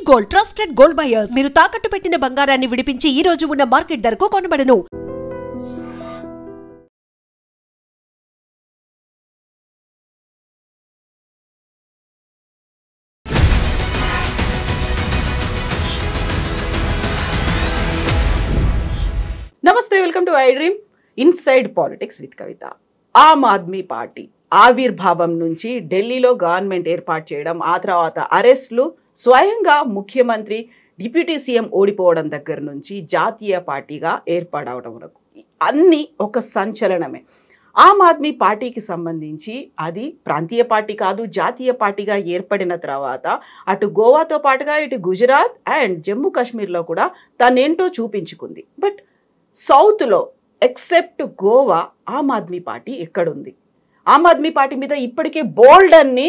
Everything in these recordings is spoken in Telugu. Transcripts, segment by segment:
Gold, trusted gold buyers. మీరు తాకట్టు పెట్టిన బంగారాన్ని విడిపించి ఈ రోజు ఉన్న మార్కెట్ ధరకు కొనబడను. Namaste, welcome to iDream inside politics with Kavitha. Aam Aadmi party ఆవిర్భావం నుంచి ఢిల్లీలో గవర్నమెంట్ ఏర్పాటు చేయడం, ఆ తర్వాత అరెస్టులు, స్వయంగా ముఖ్యమంత్రి డిప్యూటీ సీఎం ఓడిపోవడం దగ్గర నుంచి జాతీయ పార్టీగా ఏర్పాటవడం వరకు అన్నీ ఒక సంచలనమే. ఆమ్ ఆద్మీ పార్టీకి సంబంధించి అది ప్రాంతీయ పార్టీ కాదు, జాతీయ పార్టీగా ఏర్పడిన తర్వాత అటు గోవాతో పాటుగా ఇటు గుజరాత్ అండ్ జమ్మూ కాశ్మీర్లో కూడా తనేంటో చూపించుకుంది. బట్ సౌత్లో ఎక్సెప్ట్ గోవా ఆమ్ ఆద్మీ పార్టీ ఎక్కడుంది? ఆమ్ ఆద్మీ పార్టీ మీద ఇప్పటికే బోల్డ్ అన్ని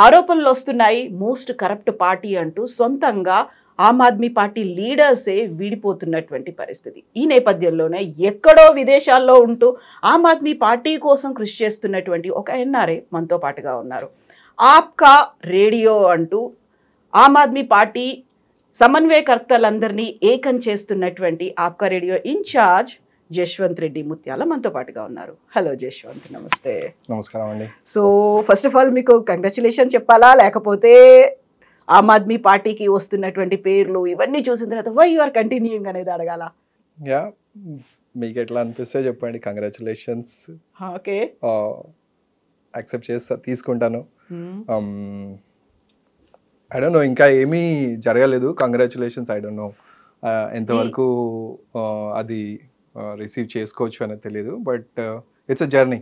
ఆరోపణలు వస్తున్నాయి. మోస్ట్ కరప్ట్ పార్టీ అంటూ సొంతంగా ఆమ్ ఆద్మీ పార్టీ లీడర్సే వీడిపోతున్నటువంటి పరిస్థితి. ఈ నేపథ్యంలోనే ఎక్కడో విదేశాల్లో ఉంటూ ఆమ్ ఆద్మీ పార్టీ కోసం కృషి చేస్తున్నటువంటి ఒక ఎన్ఆర్ఐ మనతో పాటుగా ఉన్నారు. ఆప్కా రేడియో అంటూ ఆమ్ ఆద్మీ పార్టీ సమన్వయకర్తలందరినీ ఏకం చేస్తున్నటువంటి ఆప్కా రేడియో ఇన్ఛార్జ్ జశ్వంత్ రెడ్డి ముత్యాల మనతో పాటుగా ఉన్నారు. హలో జశ్వంత్, నమస్తే. నమస్కారం అండి. సో ఫస్ట్ ఆఫ్ ఆల్ మీకు కంగ్రాచులేషన్ చెప్పాలా, లేకపోతే ఆమ్ ఆద్మీ పార్టీకి వస్తున్నటువంటి పేర్లు ఇవన్నీ చూసిన తర్వాత వై యు ఆర్ కంటిన్యూయింగ్ అనేది అడగాల? యా, మీకు ఎట్లా అనిపిస్తే చెప్పండి. కంగ్రాచులేషన్స్. ఓకే, యాక్సెప్ట్ చేస్తా, తీసుకుంటాను. ఐ డోంట్ నో, ఇంకా ఏమీ జరగలేదు. కంగ్రాచులేషన్స్. ఐ డోంట్ నో ఎంతవరకు అది రిసీవ్ చేసుకోవచ్చు అనేది తెలియదు. But it's a journey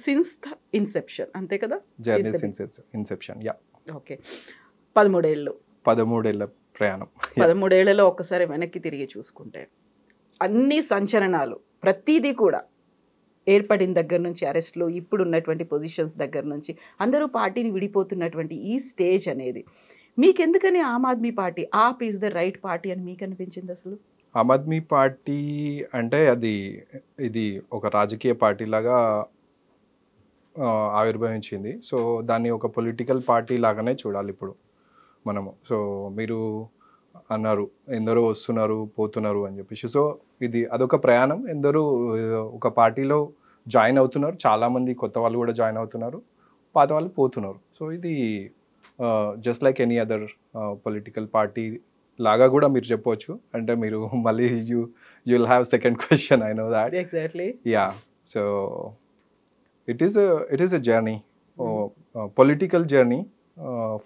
since the Inception, అంతే కదా? Journey since Inception. Yeah. Okay, 13 ఏళ్ళ ప్రయాణం. 13 ఏళ్లలో ఒక్కసారి వెనక్కి తిరిగి చూసుకుంటే అన్ని సంచలనాలు, ప్రతిదీ కూడా ఏర్పడిన దగ్గర నుంచి అరెస్టులు, ఇప్పుడు ఉన్నటువంటి పొజిషన్స్ దగ్గర నుంచి అందరూ పార్టీని విడిపోతున్నటువంటి ఈ స్టేజ్ అనేది మీకెందుకని Aam Aadmi party AAP is the right party అని మీకు అనిపించింది? అసలు ఆమ్ ఆద్మీ పార్టీ అంటే ఇది ఒక రాజకీయ పార్టీ లాగా ఆవిర్భవించింది. సో దాన్ని ఒక పొలిటికల్ పార్టీ లాగానే చూడాలి ఇప్పుడు మనము. సో మీరు అన్నారు ఎందరో వస్తున్నారు పోతున్నారు అని చెప్పేసి. సో అదొక ప్రయాణం. ఎందరో ఒక పార్టీలో జాయిన్ అవుతున్నారు, చాలామంది కొత్త వాళ్ళు కూడా జాయిన్ అవుతున్నారు, పాత వాళ్ళు పోతున్నారు. సో ఇది just like any other political party లాగా కూడా మీరు చెప్పవచ్చు. అంటే మీరు మళ్ళీ you will have second question, I know that. Exactly. Yeah. So it is a journey, political journey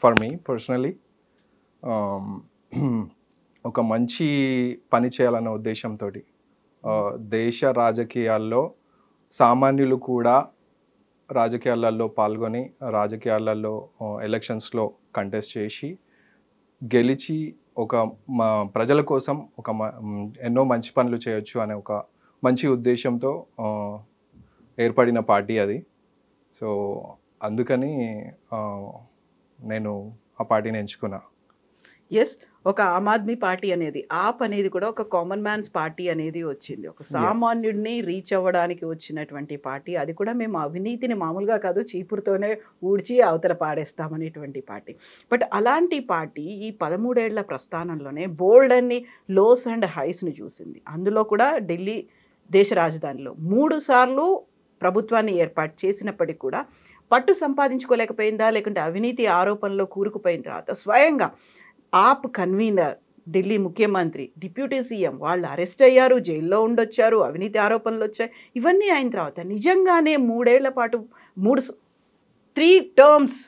for me personally. ఒక మంచి పని చేయాలన్న ఉద్దేశంతో దేశ రాజకీయాల్లో సామాన్యులు కూడా రాజకీయాలలో పాల్గొని రాజకీయాలలో ఎలక్షన్స్లో కంటెస్ట్ చేసి గెలిచి ప్రజల కోసం ఎన్నో మంచి పనులు చేయొచ్చు అనే ఒక మంచి ఉద్దేశంతో ఏర్పడిన పార్టీ అది. సో అందుకని నేను ఆ పార్టీని ఎంచుకున్నా. ఎస్, ఒక ఆమ్ ఆద్మీ పార్టీ అనేది, ఆప్ అనేది కూడా ఒక కామన్ మ్యాన్స్ పార్టీ అనేది వచ్చింది. ఒక సామాన్యుడిని రీచ్ అవ్వడానికి వచ్చినటువంటి పార్టీ. అది కూడా మేము అవినీతిని మామూలుగా కాదు చీపురుతోనే ఊడ్చి అవతల పాడేస్తామనేటువంటి పార్టీ. బట్ అలాంటి పార్టీ ఈ 13 ఏళ్ల ప్రస్థానంలోనే బోల్డ్ అన్ని లోస్ అండ్ హైస్ని చూసింది. అందులో కూడా ఢిల్లీ దేశ రాజధానిలో 3 సార్లు ప్రభుత్వాన్ని ఏర్పాటు చేసినప్పటికీ కూడా పట్టు సంపాదించుకోలేకపోయిందా, లేకుంటే అవినీతి ఆరోపణలో కూరుకుపోయిన తర్వాత స్వయంగా ఆప్ కన్వీనర్, ఢిల్లీ ముఖ్యమంత్రి, డిప్యూటీ సీఎం వాళ్ళు అరెస్ట్ అయ్యారు, జైల్లో ఉండొచ్చారు, అవినీతి ఆరోపణలు వచ్చాయి. ఇవన్నీ అయిన తర్వాత నిజంగానే 3 ఏళ్ల పాటు 3 టర్మ్స్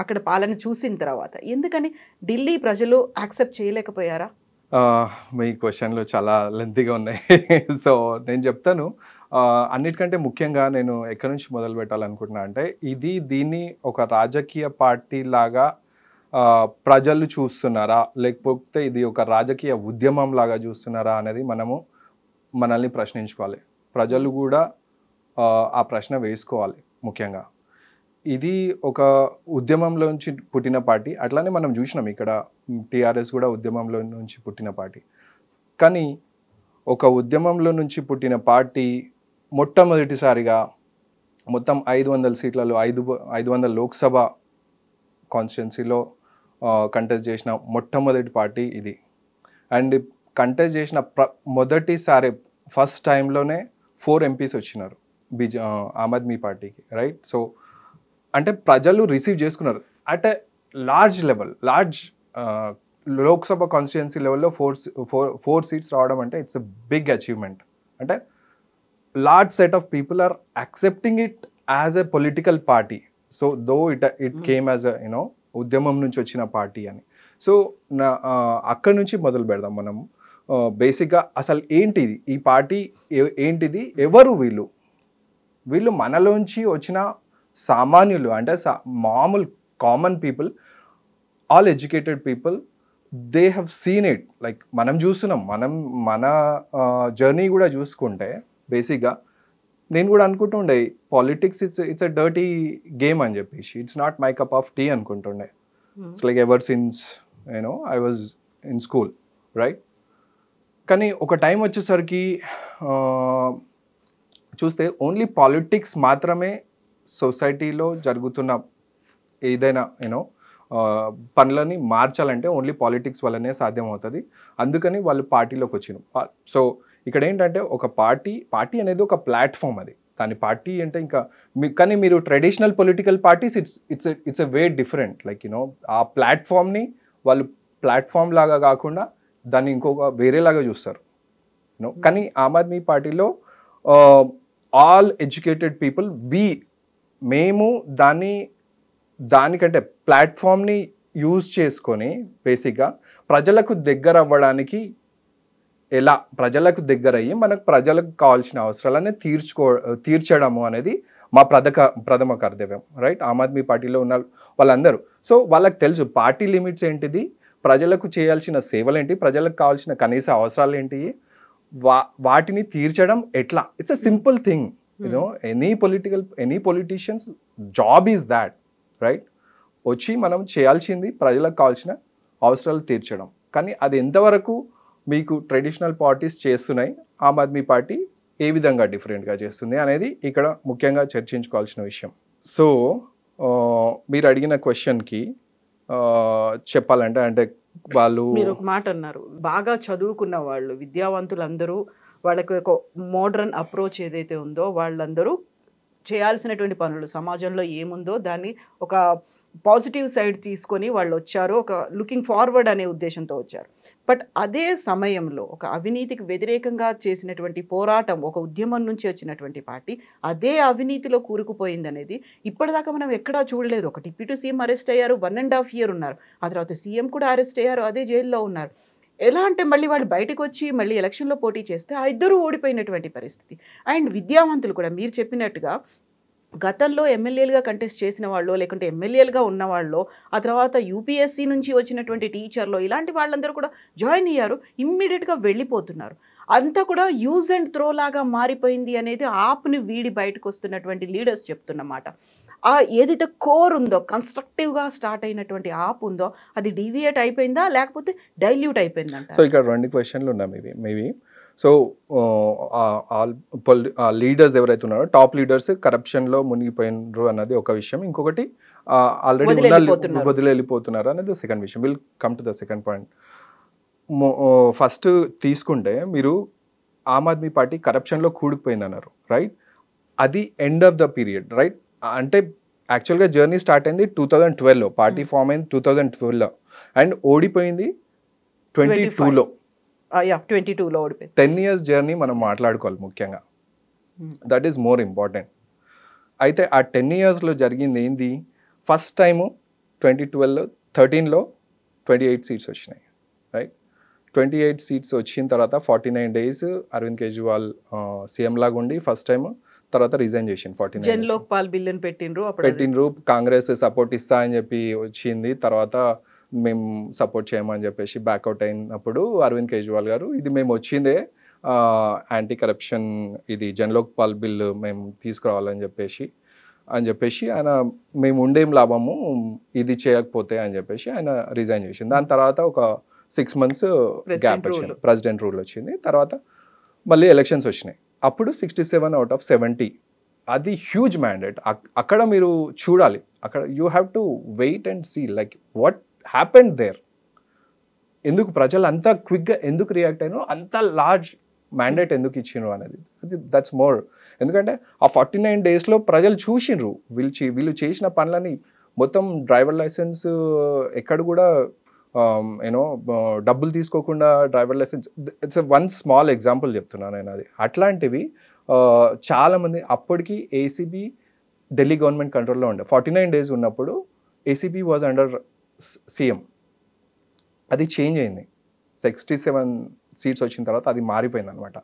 అక్కడ పాలన చూసిన తర్వాత ఎందుకని ఢిల్లీ ప్రజలు యాక్సెప్ట్ చేయలేకపోయారా? మీ క్వశ్చన్లు చాలా లెంతీగా ఉన్నాయి. సో నేను చెప్తాను. అన్నిటికంటే ముఖ్యంగా నేను ఎక్కడి నుంచి మొదలు పెట్టాలనుకుంటున్నా అంటే దీన్ని ఒక రాజకీయ పార్టీ లాగా ప్రజలు చూస్తున్నారా, లేకపోతే ఇది ఒక రాజకీయ ఉద్యమం లాగా చూస్తున్నారా అనేది మనల్ని ప్రశ్నించుకోవాలి. ప్రజలు కూడా ఆ ప్రశ్న వేసుకోవాలి. ముఖ్యంగా ఇది ఒక ఉద్యమంలో నుంచి పుట్టిన పార్టీ. అట్లానే మనం చూసినాం ఇక్కడ టీఆర్ఎస్ కూడా ఉద్యమంలో నుంచి పుట్టిన పార్టీ. కానీ ఒక ఉద్యమంలో నుంచి పుట్టిన పార్టీ మొట్టమొదటిసారిగా మొత్తం 500 సీట్లలో 500 లోక్సభ కాన్స్టిట్యున్సీలో కంటెస్ట్ చేసిన మొట్టమొదటి పార్టీ ఇది. అండ్ కంటెస్ట్ చేసిన మొదటిసారి ఫస్ట్ టైంలోనే 4 MPs వచ్చినారు ఆమ్ ఆద్మీ పార్టీకి, రైట్? సో అంటే ప్రజలు రిసీవ్ చేసుకున్నారు at a large level, Lok Sabha constituency లెవెల్లో 4 సీట్స్ రావడం అంటే ఇట్స్ ఎ బిగ్ అచీవ్మెంట్. అంటే large set of people are accepting it as a political party. So though it came as a ఉద్యమం నుంచి వచ్చిన పార్టీ అని. సో అక్కడి నుంచి మొదలు పెడదాం మనం. బేసిక్గా అసలు ఏంటిది ఈ పార్టీ, ఏంటిది, ఎవరు వీళ్ళు మనలోంచి వచ్చిన సామాన్యులు, అంటే మామూలు common people, all educated people. They have seen it. Like మనం చూస్తున్నాం, మన జర్నీ కూడా చూసుకుంటే బేసిక్గా నేను కూడా అనుకుంటుండే politics it's a dirty game అని చెప్పేసి, it's not my cup of tea అనుకుంటుండే. It's like ever since I was in school, right? కానీ ఒక టైం వచ్చేసరికి చూస్తే ఓన్లీ పాలిటిక్స్ మాత్రమే సొసైటీలో జరుగుతున్న ఏదైనా పనులని మార్చాలంటే ఓన్లీ పాలిటిక్స్ వల్లనే సాధ్యం అవుతుంది. అందుకని వాళ్ళు పార్టీలోకి వచ్చినారు. సో ఇక్కడ ఏంటంటే ఒక పార్టీ అనేది ఒక ప్లాట్ఫామ్, అది దాని పార్టీ అంటే ఇంకా కానీ మీరు traditional political parties it's a way different. Like ఆ ప్లాట్ఫామ్ని వాళ్ళు ప్లాట్ఫామ్ లాగా కాకుండా దాన్ని ఇంకొక వేరేలాగా చూస్తారు. కానీ ఆమ్ ఆద్మీ పార్టీలో ఆల్ ఎడ్యుకేటెడ్ పీపుల్ మేము దానికంటే ప్లాట్ఫామ్ని యూజ్ చేసుకొని బేసిక్గా ప్రజలకు దగ్గర అవ్వడానికి ప్రజలకు దగ్గర అయ్యి మనకు ప్రజలకు కావాల్సిన అవసరాలన్నీ తీర్చడము అనేది మా ప్రథమ కర్తవ్యం, రైట్? ఆమ్ ఆద్మీ పార్టీలో ఉన్న వాళ్ళందరూ. సో వాళ్ళకి తెలుసు పార్టీ లిమిట్స్ ఏంటిది, ప్రజలకు చేయాల్సిన సేవలు ఏంటి, ప్రజలకు కావాల్సిన కనీస అవసరాలు ఏంటి, వాటిని తీర్చడం ఎట్లా. It's a simple thing. Any politicians job is that, right? వచ్చి మనం చేయాల్సింది ప్రజలకు కావాల్సిన అవసరాలు తీర్చడం. కానీ అది ఎంతవరకు మీకు ట్రెడిషనల్ పార్టీస్ చేస్తున్నాయి, ఆమ్ ఆద్మీ పార్టీ ఏ విధంగా డిఫరెంట్గా చేస్తుంది అనేది ఇక్కడ ముఖ్యంగా చర్చించుకోవాల్సిన విషయం. సో మీరు అడిగిన క్వశ్చన్కి చెప్పాలంటే అంటే మీరు ఒక మాట అన్నారు, బాగా చదువుకున్న వాళ్ళు విద్యావంతులందరూ వాళ్ళకి ఒక మోడర్న్ అప్రోచ్ ఏదైతే ఉందో వాళ్ళందరూ చేయాల్సినటువంటి పనులు సమాజంలో ఏముందో దాన్ని ఒక పాజిటివ్ సైడ్ తీసుకొని వాళ్ళు వచ్చారు, ఒక లుకింగ్ ఫార్వర్డ్ అనే ఉద్దేశంతో వచ్చారు. బట్ అదే సమయంలో ఒక అవినీతికి వ్యతిరేకంగా చేసినటువంటి పోరాటం, ఒక ఉద్యమం నుంచి వచ్చినటువంటి పార్టీ అదే అవినీతిలో కూరుకుపోయింది అనేది ఇప్పటిదాకా మనం ఎక్కడా చూడలేదు. ఒక డిప్యూటీ సీఎం అరెస్ట్ అయ్యారు, 1.5 years ఉన్నారు. ఆ తర్వాత సీఎం కూడా అరెస్ట్ అయ్యారు, అదే జైల్లో ఉన్నారు. ఎలా అంటే మళ్ళీ వాళ్ళు బయటకు వచ్చి మళ్ళీ ఎలక్షన్లో పోటీ చేస్తే ఆ ఇద్దరు ఓడిపోయినటువంటి పరిస్థితి. అండ్ విద్యావంతులు కూడా మీరు చెప్పినట్టుగా గతంలో ఎమ్మెల్యేలుగా కంటెస్ట్ చేసిన వాళ్ళు, లేకుంటే ఎమ్మెల్యేలుగా ఉన్నవాళ్ళు, ఆ తర్వాత యూపీఎస్సీ నుంచి వచ్చినటువంటి టీచర్లు, ఇలాంటి వాళ్ళందరూ కూడా జాయిన్ అయ్యారు, ఇమ్మీడియట్గా వెళ్ళిపోతున్నారు. అంతా కూడా యూజ్ అండ్ త్రో లాగా మారిపోయింది అనేది ఆప్ని వీడి బయటకు వస్తున్నటువంటి లీడర్స్ చెప్తున్నమాట. ఏదైతే కోర్ ఉందో, కన్స్ట్రక్టివ్గా స్టార్ట్ అయినటువంటి ఆప్ ఉందో అది డీవియేట్ అయిపోయిందా లేకపోతే డైల్యూట్ అయిపోయిందంట? సో ఇక్కడ 2 క్వశ్చన్లు ఉన్నాయి మేబీ. సో లీడర్స్ ఎవరైతే ఉన్నారో టాప్ లీడర్స్ కరప్షన్లో మునిగిపోయినారు అన్నది ఒక విషయం. ఇంకొకటి ఆల్రెడీ వదిలి వెళ్ళిపోతున్నారు అనేది సెకండ్ విషయం. Will come to the second point. First తీసుకుంటే మీరు ఆమ్ ఆద్మీ పార్టీ కరప్షన్లో కూడిపోయింది అన్నారు, రైట్? అది end of the period, right? అంటే యాక్చువల్గా జర్నీ స్టార్ట్ అయింది 2012లో, పార్టీ ఫామ్ అయింది 2012లో, అండ్ ఓడిపోయింది 22లో. 22లో ఓడిపోయింది. 10 years జర్నీ మనం మాట్లాడుకోవాలి ముఖ్యంగా. That is more important. అయితే ఆ 10 yearsలో జరిగింది ఏంది? ఫస్ట్ టైము 2012లో 13లో 28 seats వచ్చినాయి, రైట్? 28 seats వచ్చిన తర్వాత 49 days అరవింద్ కేజ్రీవాల్ సీఎం లాగా ఉండి ఫస్ట్ టైం, తర్వాత రిజైన్ చేసింది. 49 జన్ లోక్పాల్ బిల్లుని పెట్టిండ్రు, కాంగ్రెస్ సపోర్ట్ ఇస్తా అని చెప్పి వచ్చింది. తర్వాత మేము సపోర్ట్ చేయమని చెప్పేసి బ్యాక్అవుట్ అయినప్పుడు అరవింద్ కేజ్రీవాల్ గారు ఇది మేము వచ్చిందే యాంటీ కరప్షన్, ఇది జన్ లోక్పాల్ బిల్లు మేము తీసుకురావాలని చెప్పేసి ఆయన మేము ఉండేం లాభము ఇది చేయకపోతే అని చెప్పేసి ఆయన రిజైన్ చేసింది. దాని తర్వాత ఒక 6 months గ్యాప్ వచ్చింది, ప్రెసిడెంట్ రూల్ వచ్చింది. తర్వాత మళ్ళీ ఎలక్షన్స్ వచ్చినాయి, అప్పుడు 67 out of 70. అది హ్యూజ్ మ్యాండేట్. అక్కడ మీరు చూడాలి, అక్కడ you have to wait and see like what happened there. ఎందుకు ప్రజలు అంత క్విక్గా ఎందుకు రియాక్ట్ అయినో, అంత లార్జ్ మ్యాండేట్ ఎందుకు ఇచ్చిండ్రు అనేది, అది దట్స్ మోర్. ఎందుకంటే ఆ 49 daysలో ప్రజలు చూసిండ్రు వీళ్ళు చేసిన పనులని. మొత్తం డ్రైవర్ లైసెన్స్ ఎక్కడ కూడా యూనో డబ్బులు తీసుకోకుండా driver license, it's one small example చెప్తున్నాను నేను. అది అట్లాంటివి చాలామంది అప్పటికి ఏసీబీ ఢిల్లీ గవర్నమెంట్ కంట్రోల్లో ఉండే. 49 days ఉన్నప్పుడు ఏసీబీ వాజ్ అండర్ సీఎం. అది చేంజ్ అయింది. 67 seats వచ్చిన తర్వాత అది మారిపోయింది అనమాట.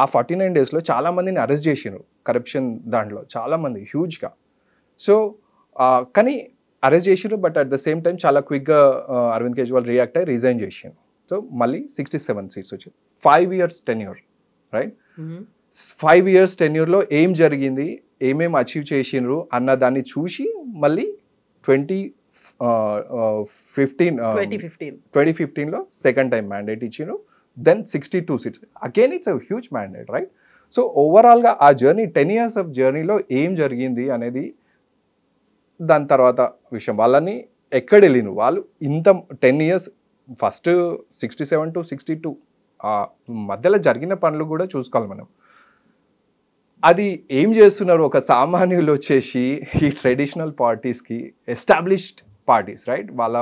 ఆ 49 daysలో చాలామందిని అరెస్ట్ చేసిండ్రు కరప్షన్ దాంట్లో, చాలామంది హ్యూజ్గా. సో కానీ అరెస్ట్ చేసిండ్రు, but at the same time చాలా క్విక్గా అరవింద్ కేజ్రీవాల్ రియాక్ట్ అయ్యి రిజైన్ చేసిండ్రు. సో మళ్ళీ 67 seats వచ్చింది. 5 years tenure, రైట్? 5 years tenureలో ఏం జరిగింది, ఏమేమి అచీవ్ చేసిండ్రు అన్న దాన్ని చూసి మళ్ళీ 2015లో సెకండ్ టైం మ్యాండేట్ ఇచ్చిండ్రు. Then 62 seats. Again it's a huge mandate, right? So ఓవరాల్గా ఆ జర్నీ 10 years ఆఫ్ జర్నీలో ఏం జరిగింది అనేది దాని తర్వాత విషయం. వాళ్ళని ఎక్కడ వెళ్ళిను వాళ్ళు ఇంత 10 years, ఫస్ట్ 67 to 62 మధ్యలో జరిగిన పనులు కూడా చూసుకోవాలి మనం. అది ఏం చేస్తున్నారు, ఒక సామాన్యులు వచ్చేసి ఈ ట్రెడిషనల్ పార్టీస్కి, ఎస్టాబ్లిష్డ్ పార్టీస్, రైట్, వాళ్ళ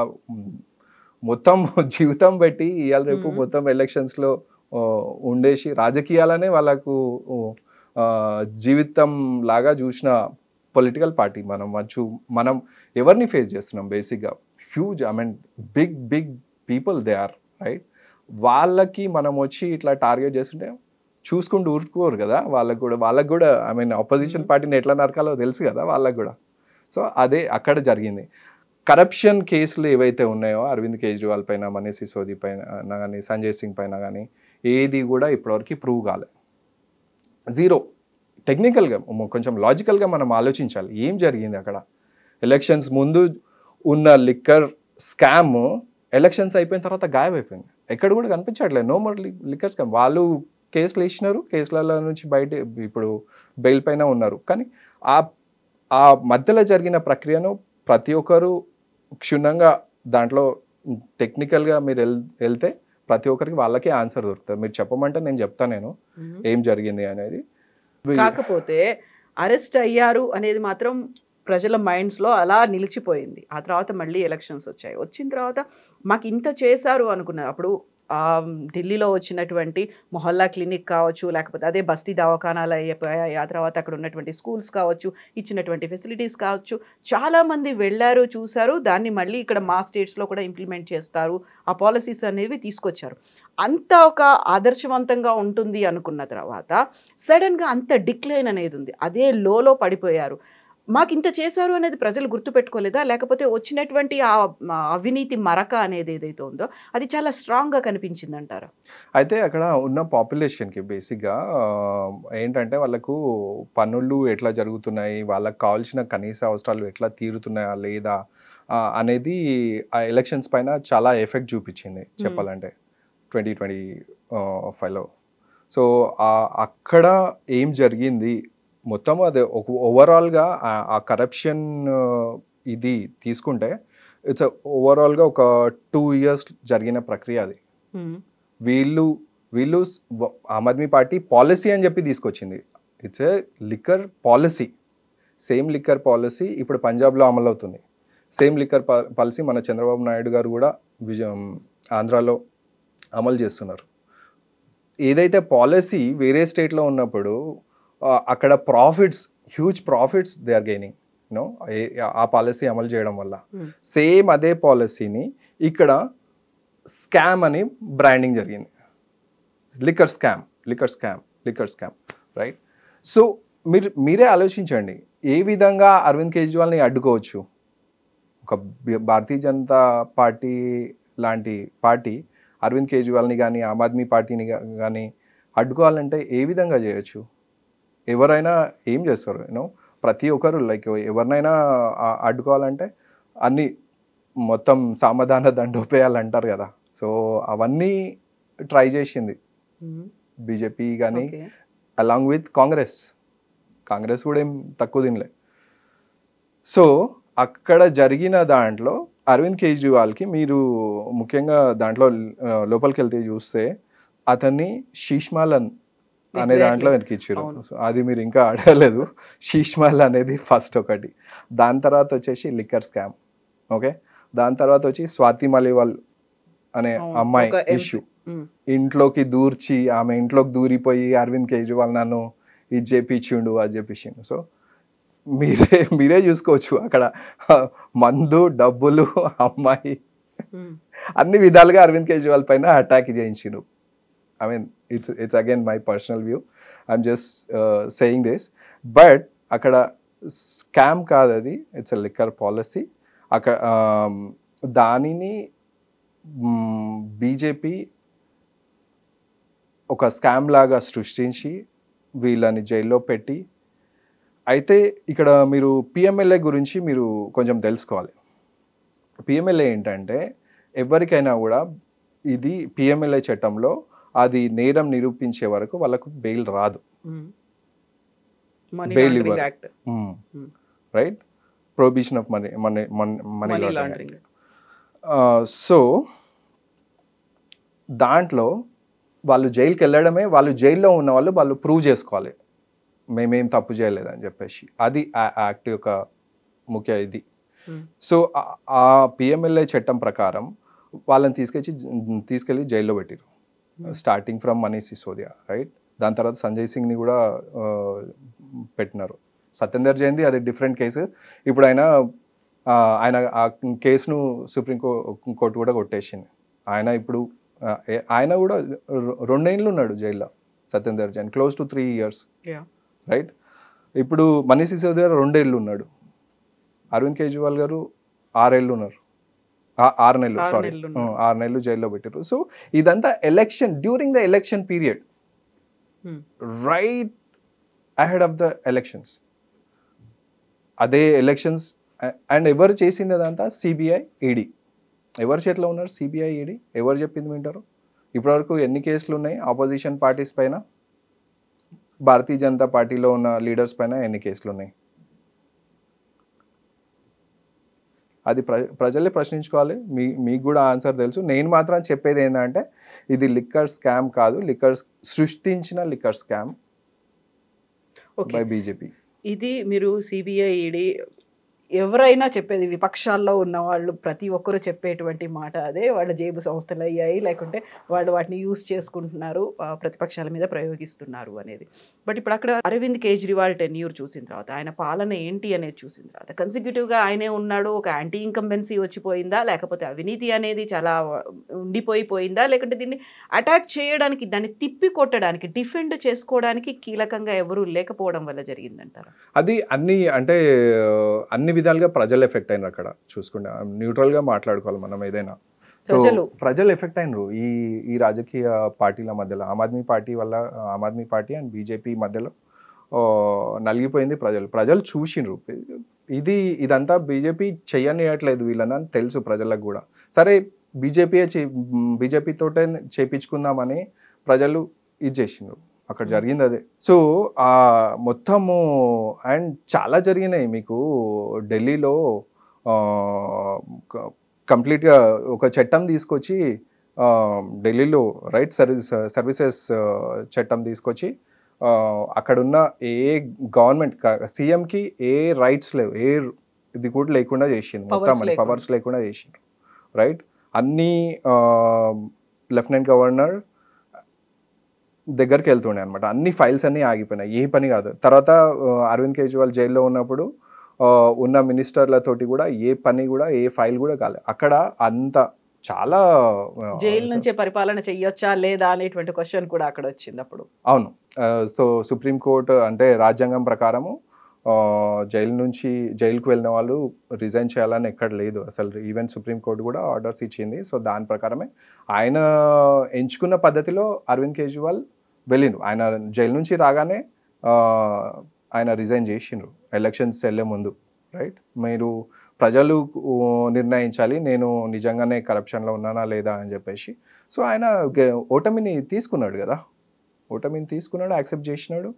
మొత్తం జీవితం పెట్టి ఇవాళ రేపు మొత్తం ఎలక్షన్స్లో ఉండేసి రాజకీయాలనే వాళ్ళకు జీవితం లాగా చూసిన పొలిటికల్ పార్టీ మనం ఎవరిని ఫేస్ చేస్తున్నాం బేసిక్గా? Huge, I mean big people they are, right? వాళ్ళకి మనం వచ్చి ఇట్లా టార్గెట్ చేస్తుంటే చూసుకుంటూ ఊరుకోరు కదా. వాళ్ళకు కూడా ఐ మీన్ ఆపోజిషన్ పార్టీని ఎట్లా నరకాలో తెలుసు కదా వాళ్ళకు కూడా. సో అదే అక్కడ జరిగింది. కరప్షన్ కేసులు ఏవైతే ఉన్నాయో అరవింద్ కేజ్రీవాల్ పైన, మనీష్ సిసోది పైన కానీ, సంజయ్ సింగ్ పైన కానీ, ఏది కూడా ఇప్పటివరకు ప్రూవ్ కాలే. జీరో. టెక్నికల్గా కొంచెం లాజికల్గా మనం ఆలోచించాలి ఏం జరిగింది అక్కడ. ఎలక్షన్స్ ముందు ఉన్న లిక్కర్ స్కామ్ ఎలక్షన్స్ అయిపోయిన తర్వాత గాయమైపోయింది. ఎక్కడ కూడా కనిపించట్లేదు. No more liquor scam. వాళ్ళు కేసులు వేసినారు, కేసులలో నుంచి బయట ఇప్పుడు బెయిల్ పైన ఉన్నారు. కానీ ఆ మధ్యలో జరిగిన ప్రక్రియను ప్రతి ఒక్కరు క్షుణ్ణంగా దాంట్లో టెక్నికల్గా మీరు వెళ్తే ప్రతి ఒక్కరికి వాళ్ళకే ఆన్సర్ దొరుకుతుంది. మీరు చెప్పమంటే నేను చెప్తాను ఏం జరిగింది అనేది. కాకపోతే అరెస్ట్ అయ్యారు అనేది మాత్రం ప్రజల మైండ్స్లో అలా నిలిచిపోయింది. ఆ తర్వాత మళ్ళీ ఎలక్షన్స్ వచ్చాయి. వచ్చిన తర్వాత మాకు ఇంత చేశారు అనుకున్నారు. అప్పుడు ఢిల్లీలో వచ్చినటువంటి మొహల్లా క్లినిక్ కావచ్చు, లేకపోతే అదే బస్తీ దవాఖానాలు అయిపోయాయి. ఆ తర్వాత అక్కడ ఉన్నటువంటి స్కూల్స్ కావచ్చు, ఇచ్చినటువంటి ఫెసిలిటీస్ కావచ్చు, చాలామంది వెళ్ళారు, చూశారు. దాన్ని మళ్ళీ ఇక్కడ మా స్టేట్స్లో కూడా ఇంప్లిమెంట్ చేస్తారు. ఆ పాలసీస్ అనేవి తీసుకొచ్చారు. అంత ఒక ఆదర్శవంతంగా ఉంటుంది అనుకున్న తర్వాత సడన్గా అంత డిక్లైన్ అనేది ఉంది. అదే లోలో పడిపోయారు. మాకు ఇంత చేశారు అనేది ప్రజలు గుర్తుపెట్టుకోలేదా? లేకపోతే వచ్చినటువంటి ఆ అవినీతి మరక అనేది ఏదైతే ఉందో అది చాలా స్ట్రాంగ్గా కనిపించింది అంటారా? అయితే అక్కడ ఉన్న పాపులేషన్కి బేసిక్గా ఏంటంటే వాళ్ళకు పనులు ఎట్లా జరుగుతున్నాయి, వాళ్ళకి కావాల్సిన కనీస అవసరాలు ఎట్లా తీరుతున్నాయా లేదా అనేది ఆ ఎలక్షన్స్ పైన చాలా ఎఫెక్ట్ చూపించింది చెప్పాలంటే 2025లో. సో అక్కడ ఏం జరిగింది మొత్తం అదే ఓవరాల్గా ఆ కరప్షన్ ఇది తీసుకుంటే ఇట్స్ ఓవరాల్గా ఒక 2 years జరిగిన ప్రక్రియ అది. వీళ్ళు ఆమ్ ఆద్మీ పార్టీ పాలసీ అని చెప్పి తీసుకొచ్చింది. It's a liquor policy. Same liquor policy ఇప్పుడు పంజాబ్లో అమలు అవుతుంది. సేమ్ లిక్కర్ పాలసీ మన చంద్రబాబు నాయుడు గారు కూడా ఆంధ్రాలో అమలు చేస్తున్నారు. ఏదైతే పాలసీ వేరే స్టేట్లో ఉన్నప్పుడు అక్కడ huge profits they are gaining ఆ పాలసీ అమలు చేయడం వల్ల. సేమ్ అదే పాలసీని ఇక్కడ స్కామ్ అని బ్రాండింగ్ జరిగింది. Liquor scam, right? సో మీరే ఆలోచించండి ఏ విధంగా అరవింద్ కేజ్రీవాల్ని అడ్డుకోవచ్చు. ఒక భారతీయ జనతా పార్టీ లాంటి పార్టీ అరవింద్ కేజ్రీవాల్ని కానీ, ఆమ్ ఆద్మీ పార్టీని కానీ అడ్డుకోవాలంటే ఏ విధంగా చేయొచ్చు? ఎవరైనా ఏం చేస్తారు? ప్రతి ఒక్కరు లైక్ ఎవరినైనా అడ్డుకోవాలంటే అన్నీ మొత్తం సామధాన దండోపేయాలంటారు కదా. సో అవన్నీ ట్రై చేసింది బీజేపీ కానీ అలాంగ్ విత్ కాంగ్రెస్ కూడా ఏం తక్కువ తినలే. సో అక్కడ జరిగిన దాంట్లో అరవింద్ కేజ్రీవాల్కి మీరు ముఖ్యంగా దాంట్లో లోపలికి వెళ్తే చూస్తే అతన్ని శీష్మాలన్ అనే Exactly. దాంట్లో వెనకిచ్చారు. అవును. సో అది మీరు ఇంకా అడగలేదు. శీష్మాల్ అనేది ఫస్ట్ ఒకటి. దాని తర్వాత వచ్చేసి లిక్కర్ స్కామ్. ఓకే, దాని తర్వాత వచ్చి స్వాతి మలివాల్ అనే అవును, అమ్మాయి ఒక MP. ఇష్యూ. ఇంట్లోకి దూర్చి ఆమె ఇంట్లోకి దూరిపోయి అరవింద్ కేజ్రీవాల్ నన్ను ఇది చేపించిండు అది చేపించిండు. సో మీరే చూసుకోవచ్చు అక్కడ మందు, డబ్బులు, అమ్మాయి అన్ని విధాలుగా అరవింద్ కేజ్రీవాల్ పైన attack చేయించిండు. I mean, it's again my personal view. I'm just saying this. But అక్కడ స్కామ్ కాదు అది, ఇట్స్ ఎ లిక్కర్ పాలసీ. అక్కడ దానిని బీజేపీ ఒక స్కామ్ లాగా సృష్టించి వీళ్ళని జైల్లో పెట్టి, అయితే ఇక్కడ మీరు పిఎంఎల్ఏ గురించి మీరు కొంచెం తెలుసుకోవాలి. పిఎంఎల్ఏ ఏంటంటే ఎవరికైనా కూడా ఇది పిఎంఎల్ఏ చట్టంలో అది నేరం నిరూపించే వరకు వాళ్ళకు బెయిల్ రాదు. Bail ఇవ్వరు. Right, prohibition of money laundering. So దాంట్లో వాళ్ళు జైలుకి వెళ్ళడమే, వాళ్ళు జైల్లో ఉన్న వాళ్ళు ప్రూవ్ చేసుకోవాలి మేమేం తప్పు చేయలేదని చెప్పేసి. అది యాక్ట్ యొక్క ముఖ్య ఇది. సో ఆ పిఎంఎల్ఏ చట్టం ప్రకారం వాళ్ళని తీసుకెళ్ళి జైల్లో పెట్టారు. Starting from Manish Sisodia, right. దాని తర్వాత సంజయ్ సింగ్ని కూడా పెట్టినారు. సత్యేందర్ జైన్ది అది డిఫరెంట్ కేసు. ఇప్పుడు ఆయన ఆ కేసును సుప్రీంకోర్టు కూడా కొట్టేసింది. ఆయన కూడా 2 ఏళ్ళు ఉన్నాడు జైల్లో, Satyender Jain close to 3 years, right. ఇప్పుడు మనీష్ సిసోదియా 2 ఏళ్ళు ఉన్నాడు. అరవింద్ కేజ్రీవాల్ గారు 6 ఏళ్ళు ఉన్నారు. 6 నెలలు, సారీ 6 నెలలు జైల్లో పెట్టారు. సో ఇదంతా election, during the election period, right ahead of the elections. అదే ఎలక్షన్స్. అండ్ ఎవరు చేసింది అదంతా? CBI, ED. ఎవరి చేతిలో ఉన్నారు సిబిఐ, ఈడీ? ఎవరు చెప్పింది వింటారు? ఇప్పటివరకు ఎన్ని కేసులు ఉన్నాయి ఆపోజిషన్ పార్టీస్ పైన? భారతీయ జనతా పార్టీలో ఉన్న లీడర్స్ పైన ఎన్ని కేసులు ఉన్నాయి? అది ప్రజలే ప్రశ్నించుకోవాలి. మీకు కూడా ఆన్సర్ తెలుసు. నేను మాత్రం చెప్పేది ఏంటంటే ఇది లిక్కర్ స్కామ్ కాదు, సృష్టించిన లిక్కర్ స్కామ్ బై బీజేపీ. ఇది మీరు సిబిఐ, ఈడీ ఎవరైనా చెప్పేది, విపక్షాల్లో ఉన్న వాళ్ళు ప్రతి ఒక్కరూ చెప్పేటువంటి మాట అదే. వాళ్ళ జేబు సంస్థలు అయ్యాయి, లేకుంటే వాళ్ళు వాటిని యూజ్ చేసుకుంటున్నారు, ప్రతిపక్షాల మీద ప్రయోగిస్తున్నారు అనేది. బట్ ఇప్పుడు అక్కడ అరవింద్ కేజ్రీవాల్ టెన్యూర్ చూసిన తర్వాత, ఆయన పాలన ఏంటి అనేది చూసిన తర్వాత, కన్సిక్యూటివ్గా ఆయనే ఉన్నాడు, ఒక యాంటీ ఇన్కంబెన్సీ వచ్చిపోయిందా, లేకపోతే అవినీతి అనేది చాలా ఉండిపోయిపోయిందా, లేకుంటే దీన్ని అటాక్ చేయడానికి, దాన్ని తిప్పి కొట్టడానికి, డిఫెండ్ చేసుకోవడానికి కీలకంగా ఎవరూ లేకపోవడం వల్ల జరిగిందంటారా? అది అన్ని విధాలుగా ప్రజలు ఎఫెక్ట్ అయినారు. అక్కడ చూసుకుంటే న్యూట్రల్గా మాట్లాడుకోవాలి మనం ఏదైనా. ప్రజలు ఎఫెక్ట్ అయినరు ఈ రాజకీయ పార్టీల మధ్యలో. ఆమ్ ఆద్మీ పార్టీ అండ్ బీజేపీ మధ్యలో నలిగిపోయింది. ప్రజలు చూసిండ్రు. ఇదంతా బీజేపీ చెయ్యనియట్లేదు వీళ్ళని అని తెలుసు ప్రజలకు కూడా. సరే బీజేపీతోటే చేపించుకుందామని ప్రజలు ఇది చేసిండ్రు. అక్కడ జరిగింది అదే. సో మొత్తము అండ్ చాలా జరిగినాయి. మీకు ఢిల్లీలో కంప్లీట్గా ఒక చట్టం తీసుకొచ్చి ఢిల్లీలో రైట్ సర్వీసెస్ చట్టం తీసుకొచ్చి అక్కడున్న ఏ గవర్నమెంట్ సీఎంకి ఏ రైట్స్ లేవు, ఏ ఇది కూడా లేకుండా చేసింది, మొత్తం పవర్స్ లేకుండా చేసిండ్రు, రైట్. అన్నీ లెఫ్టినెంట్ గవర్నర్ దగ్గరికి వెళ్తుండే అనమాట. అన్ని ఫైల్స్ అన్నీ ఆగిపోయినాయి, ఏ పని కాదు. తర్వాత అరవింద్ కేజ్రీవాల్ జైల్లో ఉన్నప్పుడు ఉన్న మినిస్టర్లతోటి కూడా ఏ పని కూడా, ఏ ఫైల్ కూడా కాలేదు. అక్కడ అంత చాలా జైలు నుంచే పరిపాలన చెయ్యొచ్చా లేదా అనేటువంటి క్వశ్చన్ కూడా అక్కడ వచ్చింది అప్పుడు. అవును. సో సుప్రీంకోర్టు అంటే రాజ్యాంగం ప్రకారము జైలుకు వెళ్ళిన వాళ్ళు రిజైన్ చేయాలని ఎక్కడ లేదు అసలు. ఈవెన్ సుప్రీంకోర్టు కూడా ఆర్డర్స్ ఇచ్చింది. సో దాని ప్రకారమే ఆయన ఎంచుకున్న పద్ధతిలో అరవింద్ కేజ్రీవాల్ వెళ్ళిండ్రు. ఆయన జైలు నుంచి రాగానే ఆయన రిజైన్ చేసిండ్రు ఎలక్షన్స్ వెళ్ళే ముందు, రైట్. మీరు ప్రజలు నిర్ణయించాలి నేను నిజంగానే కరప్షన్లో ఉన్నానా లేదా అని చెప్పేసి. సో ఆయన ఓటమిని తీసుకున్నాడు కదా, యాక్సెప్ట్ చేసినాడు.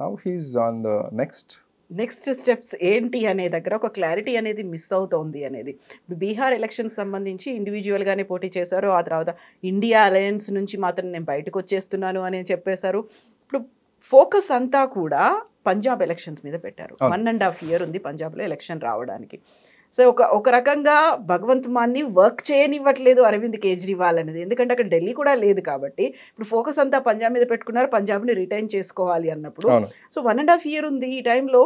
Now he is on the next next steps ఏంటి అనే దగ్గర ఒక క్లారిటీ అనేది మిస్ అవుతోంది అనేది. ఇప్పుడు బీహార్ ఎలక్షన్స్ సంబంధించి ఇండివిజువల్గానే పోటీ చేశారు. ఆ తర్వాత ఇండియా అలయన్స్ నుంచి మాత్రం నేను బయటకు వచ్చేస్తున్నాను అని చెప్పేశారు. ఇప్పుడు ఫోకస్ అంతా కూడా పంజాబ్ ఎలక్షన్స్ మీద పెట్టారు. 1.5 year ఉంది పంజాబ్లో ఎలక్షన్ రావడానికి. సో ఒక రకంగా భగవంత్ మాన్ని వర్క్ చేయనివ్వట్లేదు అరవింద్ కేజ్రీవాల్ అనేది. ఎందుకంటే అక్కడ ఢిల్లీ కూడా లేదు కాబట్టి ఇప్పుడు ఫోకస్ అంతా పంజాబ్ మీద పెట్టుకున్నారు. పంజాబ్ని రిటైన్ చేసుకోవాలి అన్నప్పుడు సో 1.5 year ఉంది. ఈ టైంలో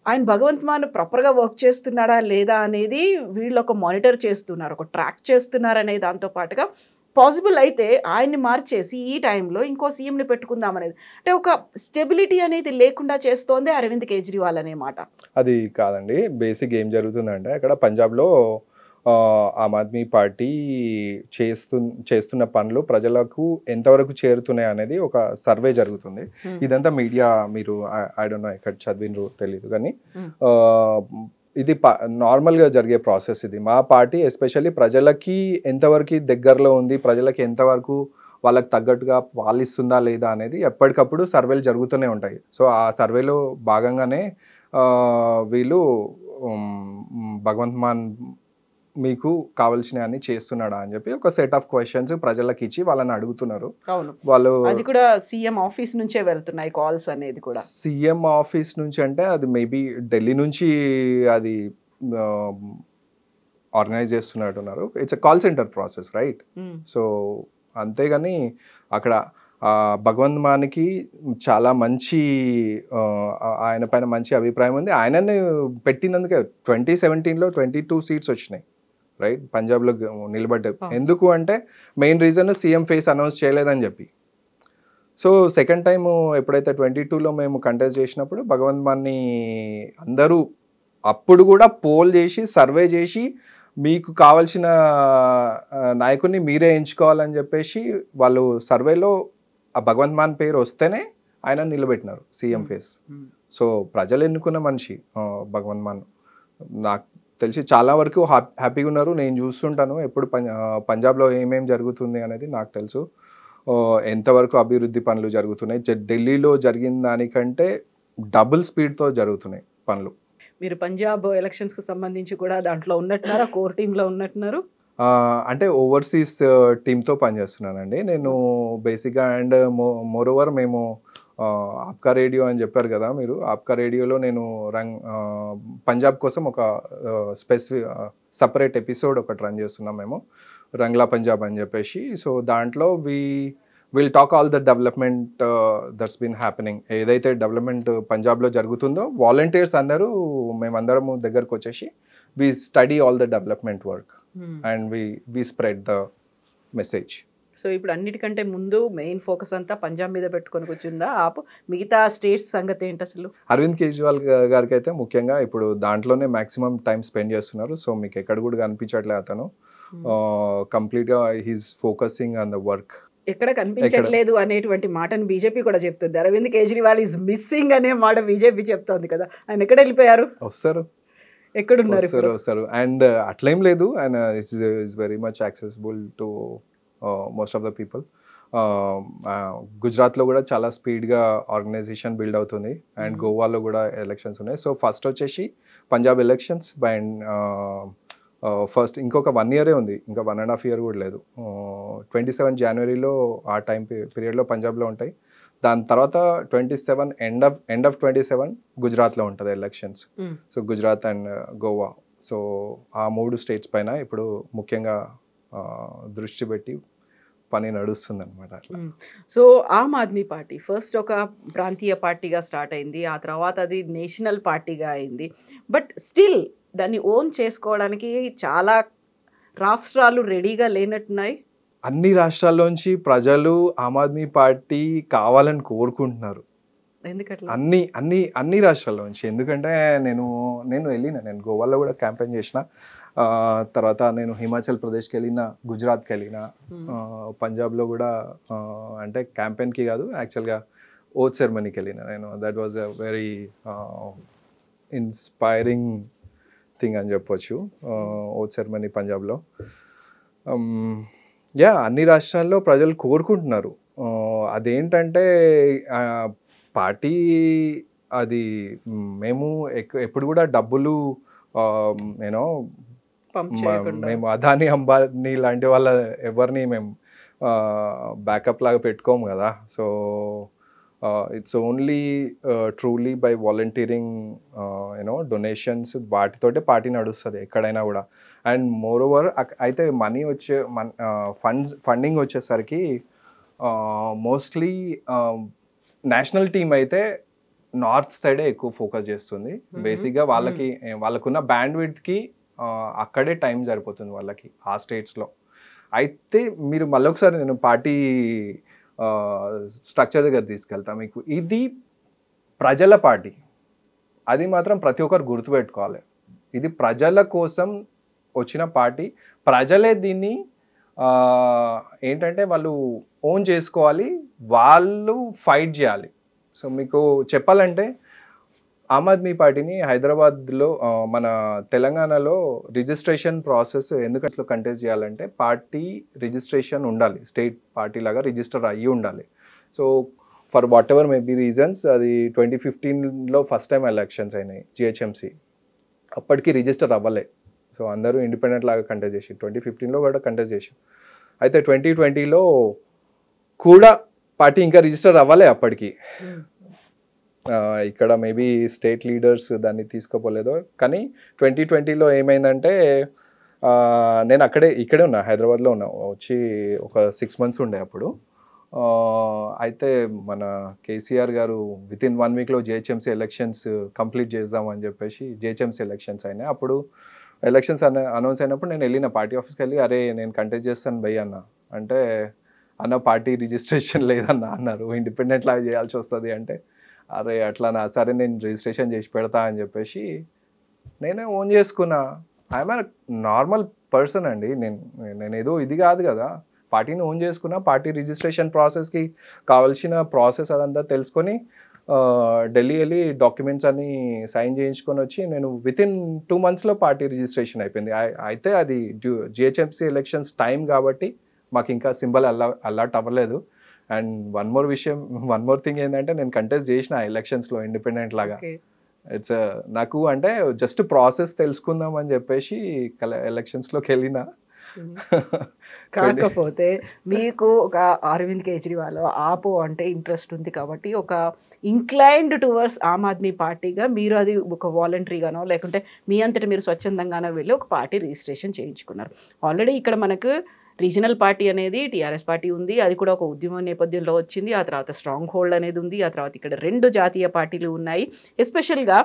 ఆయన భగవంత్ మాన్ ప్రాపర్గా వర్క్ చేస్తున్నాడా లేదా అనేది వీళ్ళు ఒక మానిటర్ చేస్తున్నారు, ఒక ట్రాక్ చేస్తున్నారు అనే దాంతో పాటుగా పాసిబుల్ అయితే ఆయన్ని మార్చేసి ఈ టైంలో ఇంకో సీఎంని పెట్టుకుందాం అనేది, అంటే ఒక స్టెబిలిటీ అనేది లేకుండా చేస్తోంది అరవింద్ కేజ్రీవాల్ అనే మాట. అది కాదండి. బేసిక్ ఏం జరుగుతుందంటే అక్కడ పంజాబ్లో ఆమ్ ఆద్మీ పార్టీ చేస్తున్న పనులు ప్రజలకు ఎంతవరకు చేరుతున్నాయి అనేది ఒక సర్వే జరుగుతుంది. ఇదంతా మీడియా, మీరు ఐ డోంట్ నో ఎక్కడ చదివినరు తెలియదు కానీ ఇది నార్మల్గా జరిగే ప్రాసెస్. ఇది మా పార్టీ ఎస్పెషల్లీ ప్రజలకి ఎంతవరకు దగ్గరలో ఉంది, ప్రజలకి ఎంతవరకు వాళ్ళకి తగ్గట్టుగా పాలిస్తుందా లేదా అనేది ఎప్పటికప్పుడు సర్వేలు జరుగుతూనే ఉంటాయి. సో ఆ సర్వేలో భాగంగానే వీళ్ళు భగవంత్ మాన్ మీకు కావాల్సిన అన్ని చేస్తున్నాడా అని చెప్పి ఒక సెట్ ఆఫ్ క్వశ్చన్స్ ప్రజలకు ఇచ్చి వాళ్ళని అడుగుతున్నారు. వాళ్ళు అది కూడా సీఎం ఆఫీస్ నుంచే వెళ్తున్నాయి కాల్స్ అనేది కూడా. సీఎం ఆఫీస్ నుంచి అంటే అది మేబీ ఢిల్లీ నుంచి అది ఆర్గనైజ్ చేస్తున్నట్టున్నారు. It's a call center process, right? So అంతేగాని అక్కడ భగవంత్ మాన్కి చాలా మంచి ఆయన పైన మంచి అభిప్రాయం ఉంది. ఆయనని పెట్టినందుకే 2017లో 22 seats వచ్చినాయి, రైట్? పంజాబ్లో నిలబడ్డాయి. ఎందుకు అంటే main reason CM face announce చేయలేదని చెప్పి. సో సెకండ్ టైం ఎప్పుడైతే 22లో మేము కంటెస్ట్ చేసినప్పుడు భగవంత్ మాన్ని అందరూ అప్పుడు కూడా పోల్ చేసి సర్వే చేసి మీకు కావాల్సిన నాయకుడిని మీరే ఎంచుకోవాలని చెప్పేసి వాళ్ళు సర్వేలో ఆ భగవంత్ మాన్ పేరు వస్తేనే ఆయన నిలబెట్టినారు సీఎం ఫేస్. సో ప్రజలు ఎన్నుకున్న మనిషి భగవంత్ మాన్. నాకు తెలిసి చాలా వరకు హ్యాపీగా ఉన్నారు. నేను చూస్తుంటాను ఎప్పుడు పంజాబ్లో ఏమేమి జరుగుతుంది అనేది నాకు తెలుసు. ఎంతవరకు అభివృద్ధి పనులు జరుగుతున్నాయి. ఢిల్లీలో జరిగిన దానికంటే డబుల్ స్పీడ్తో జరుగుతున్నాయి పనులు. మీరు పంజాబ్ ఎలక్షన్స్కి సంబంధించి కూడా దాంట్లో ఉన్నట్టున్నారా, కోర్ టీంలో ఉన్నట్టున్నారు? అంటే ఓవర్సీస్ టీంతో పనిచేస్తున్నానండి నేను బేసిక్గా. అండ్ మోరోవర్ మేము ఆప్కా రేడియో అని చెప్పారు కదా మీరు, ఆప్కా రేడియోలో నేను పంజాబ్ కోసం ఒక సపరేట్ ఎపిసోడ్ ఒకటి రన్ చేస్తున్నాం మేము, రంగ్లా పంజాబ్ అని చెప్పేసి. సో దాంట్లో will talk all the development that's been happening. ఏదైతే డెవలప్మెంట్ పంజాబ్లో జరుగుతుందో వాలంటీర్స్ అందరూ మేమందరము దగ్గరకు వచ్చేసి we study all the development work and we spread the message. So ఇప్పుడు అన్నిటికంటే ముందు మెయిన్ ఫోకస్ అంతా పంజాబ్ మీద పెట్టుకొని కూర్చుందా మిగతా స్టేట్స్ సంగతి ఏంటి అసలు? అరవింద్ కేజ్రీవాల్ గారికి అయితే ముఖ్యంగా ఇప్పుడు దాంట్లోనే మాక్సిమం టైం స్పెండ్ చేస్తున్నారు. సో మీకు ఎక్కడ కూడా కనిపించట్లేదు అతను. కంప్లీట్గా he's focusing on the work. ఎక్కడ కనిపించట్లేదు అనేటువంటి మాటను బీజేపీ కూడా చెప్తుంది. అరవింద్ కేజ్రీవాల్ ఈజ్ మిస్సింగ్ అనే మాట బీజేపీ చెప్తోంది కదా. ఆయన ఎక్కడ వెళ్ళిపోయారు? వస్తారు, ఎక్కడున్నారు? వస్తారు. అండ్ అట్లేం లేదు, ఆయన is very much accessible to most of the people. గుజరాత్లో కూడా చాలా స్పీడ్గా ఆర్గనైజేషన్ బిల్డ్ అవుతుంది. అండ్ గోవాలో కూడా ఎలక్షన్స్ ఉన్నాయి. సో ఫస్ట్ వచ్చేసి పంజాబ్ ఎలక్షన్స్ బై ఫస్ట్ ఇంకొక 1 year ఉంది, ఇంకా 1.5 year కూడా లేదు. 27 January ఆ టైం పీరియడ్లో పంజాబ్లో ఉంటాయి. దాని తర్వాత 27 ఎండ్ ఆఫ్ 27 గుజరాత్లో ఉంటుంది elections. So Gujarat and Goa. So ఆ 3 states పైన ఇప్పుడు ముఖ్యంగా దృష్టి పెట్టి పని నడుస్తుంది అనమాట. అట్లా. సో ఆమ్ ఆద్మీ పార్టీ ఫస్ట్ ఒక ప్రాంతీయ పార్టీగా స్టార్ట్ అయింది, ఆ తర్వాత అది నేషనల్ పార్టీగా అయింది. బట్ స్టిల్ దాన్ని ఓన్ చేసుకోవడానికి చాలా రాష్ట్రాలు రెడీగా లేనట్టున్నాయి. అన్ని రాష్ట్రాల్లోంచి ప్రజలు ఆమ్ ఆద్మీ పార్టీ కావాలని కోరుకుంటున్నారు. ఎందుకట్లా? అన్ని రాష్ట్రాల్లోంచి. ఎందుకంటే నేను వెళ్ళిన, నేను గోవాలో కూడా క్యాంపెయిన్ చేసిన, తర్వాత నేను హిమాచల్ ప్రదేశ్కి వెళ్ళిన, గుజరాత్కి వెళ్ళిన, పంజాబ్లో కూడా అంటే క్యాంపెయిన్కి కాదు యాక్చువల్గా ఓత్ సెరమనీకి వెళ్ళిన నేను. That was a very inspiring thing అని చెప్పొచ్చు, ఓత్ సెరమనీ పంజాబ్లో. అన్ని రాష్ట్రాల్లో ప్రజలు కోరుకుంటున్నారు. అదేంటంటే పార్టీ అది మేము ఎప్పుడు కూడా డబ్బులు యూనో పంప్ చేయకుండా. మేము అదాని అంబానీ లాంటి వాళ్ళ ఎవరిని మేము బ్యాకప్ లాగా పెట్టుకోము కదా. So it's only truly by volunteering donations, వాటితోటే పార్టీ నడుస్తుంది ఎక్కడైనా కూడా. అండ్ మోర్ ఓవర్ అయితే మనీ వచ్చే ఫండింగ్ వచ్చేసరికి మోస్ట్లీ నేషనల్ టీమ్ అయితే నార్త్ సైడే ఎక్కువ ఫోకస్ చేస్తుంది. బేసిక్గా వాళ్ళకున్న బ్యాండ్ విడ్త్కి అక్కడే టైం సరిపోతుంది వాళ్ళకి ఆ స్టేట్స్లో. అయితే మీరు మళ్ళొకసారి నేను పార్టీ స్ట్రక్చర్ దగ్గర తీసుకెళ్తా మీకు. ఇది ప్రజల పార్టీ, అది మాత్రం ప్రతి ఒక్కరు గుర్తుపెట్టుకోవాలి. ఇది ప్రజల కోసం వచ్చిన పార్టీ. ప్రజలే దీన్ని ఏంటంటే వాళ్ళు ఓన్ చేసుకోవాలి, వాళ్ళు ఫైట్ చేయాలి. సో మీకు చెప్పాలంటే ఆమ్ ఆద్మీ పార్టీని హైదరాబాద్లో మన తెలంగాణలో రిజిస్ట్రేషన్ ప్రాసెస్ ఎందుకంటే కంటెస్ట్ చేయాలంటే పార్టీ రిజిస్ట్రేషన్ ఉండాలి, స్టేట్ పార్టీ లాగా రిజిస్టర్ అయ్యి ఉండాలి. So for what ever maybe reasons అది 2015లో ఫస్ట్ టైం ఎలక్షన్స్ అయినాయి జిహెచ్ఎంసీ, అప్పటికి రిజిస్టర్ అవ్వలే. సో అందరూ ఇండిపెండెంట్ లాగా కంటెస్ట్ చేసి 2015లో కూడా కంటెస్ట్ చేసి, అయితే 2020లో కూడా పార్టీ ఇంకా రిజిస్టర్ అవ్వలే అప్పటికి. ఇక్కడ మేబీ స్టేట్ లీడర్స్ దాన్ని తీసుకోపోలేదో. కానీ 2020లో ఏమైందంటే నేను ఇక్కడే ఉన్నా, హైదరాబాద్లో ఉన్నా, వచ్చి ఒక 6 months ఉండే అప్పుడు. అయితే మన కేసీఆర్ గారు వితిన్ 1 weekలో జిహెచ్ఎంసీ ఎలక్షన్స్ కంప్లీట్ చేద్దామని చెప్పేసి జిహెచ్ఎంసీ ఎలక్షన్స్ అయినాయి. అప్పుడు ఎలక్షన్స్ అనౌన్స్ అయినప్పుడు నేను వెళ్ళిన పార్టీ ఆఫీస్కి వెళ్ళి, అరే నేను కంటెస్ట్ చేస్తాను భయ్ అన్న అంటే, అన్న పార్టీ రిజిస్ట్రేషన్ లేదన్న అన్నారు, ఇండిపెండెంట్ లాగా చేయాల్సి వస్తుంది అంటే, అరే అట్లానా, సరే నేను రిజిస్ట్రేషన్ చేసి పెడతా అని చెప్పేసి నేనే ఓన్ చేసుకున్నా. ఐఎమ్ నార్మల్ పర్సన్ అండి, నేను ఏదో ఇది కాదు కదా. పార్టీని ఓన్ చేసుకున్నా, పార్టీ రిజిస్ట్రేషన్ ప్రాసెస్కి కావాల్సిన ప్రాసెస్ అదంతా తెలుసుకొని ఢిల్లీ వెళ్ళి డాక్యుమెంట్స్ అన్ని సైన్ చేయించుకొని వచ్చి నేను వితిన్ 2 monthsలో పార్టీ రిజిస్ట్రేషన్ అయిపోయింది. అయితే అది జిహెచ్ఎంసీ ఎలక్షన్స్ టైం కాబట్టి మాకు ఇంకా సింబల్ అలాట్ అవ్వలేదు. అండ్ వన్ మోర్ థింగ్ ఏంటంటే నేను కంటెస్ట్ చేసిన ఎలక్షన్స్లో ఇండిపెండెంట్ లాగా. ఇట్స్ నాకు అంటే జస్ట్ ప్రాసెస్ తెలుసుకుందాం అని చెప్పేసి ఎలక్షన్స్లోకి వెళ్ళిన. కాకపోతే మీకు ఒక అరవింద్ కేజ్రీవాల్ ఆపో అంటే ఇంట్రెస్ట్ ఉంది కాబట్టి ఒక ఇంక్లైన్డ్ టువర్డ్స్ ఆమ్ ఆద్మీ పార్టీగా మీరు అది ఒక వాలంటరీగానో లేకుంటే మీ అంతటా మీరు స్వచ్ఛందంగానో వెళ్ళి ఒక పార్టీ రిజిస్ట్రేషన్ చేయించుకున్నారు. ఆల్రెడీ ఇక్కడ మనకు రీజనల్ పార్టీ అనేది టీఆర్ఎస్ పార్టీ ఉంది, అది కూడా ఒక ఉద్యమం నేపథ్యంలో వచ్చింది. ఆ తర్వాత స్ట్రాంగ్ హోల్డ్ అనేది ఉంది. ఆ తర్వాత ఇక్కడ 2 జాతీయ పార్టీలు ఉన్నాయి. ఎస్పెషల్గా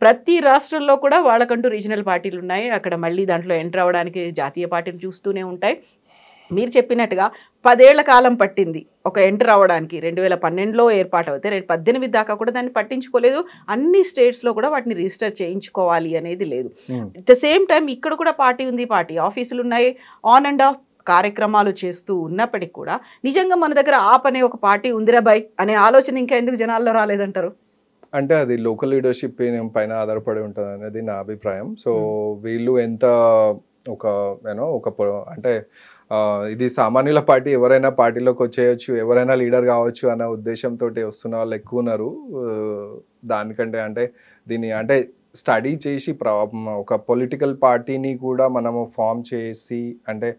ప్రతి రాష్ట్రంలో కూడా వాళ్ళకంటూ రీజనల్ పార్టీలు ఉన్నాయి. అక్కడ మళ్ళీ దాంట్లో ఎంటర్ అవ్వడానికి జాతీయ పార్టీలు చూస్తూనే ఉంటాయి. మీరు చెప్పినట్టుగా 10 ఏళ్ల కాలం పట్టింది ఒక ఎంటర్ అవ్వడానికి. 2012లో ఏర్పాటు అవుతే 2018 దాకా కూడా దాన్ని పట్టించుకోలేదు. అన్ని స్టేట్స్లో కూడా వాటిని రిజిస్టర్ చేయించుకోవాలి అనేది లేదు. అట్ ద సేమ్ టైం ఇక్కడ కూడా పార్టీ ఉంది, పార్టీ ఆఫీసులు ఉన్నాయి, ఆన్ అండ్ ఆఫ్ కార్యక్రమాలు చేస్తూ ఉన్నప్పటికీ కూడా నిజంగా మన దగ్గర ఆప్ అనే ఒక పార్టీ ఉందిరా బై అనే ఆలోచన ఇంకా ఎందుకు జనాల్లో రాలేదంటారు? అంటే అది లోకల్ లీడర్షిప్ పైన ఆధారపడి ఉంటుంది అనేది నా అభిప్రాయం. సో వీళ్ళు ఎంత అంటే ఇది సామాన్యుల పార్టీ, ఎవరైనా పార్టీలోకి వచ్చేయచ్చు, ఎవరైనా లీడర్ కావచ్చు అన్న ఉద్దేశంతో వస్తున్న వాళ్ళు ఎక్కువ ఉన్నారు. దానికంటే అంటే దీన్ని అంటే స్టడీ చేసి ఒక పొలిటికల్ పార్టీని కూడా మనము ఫామ్ చేసి అంటే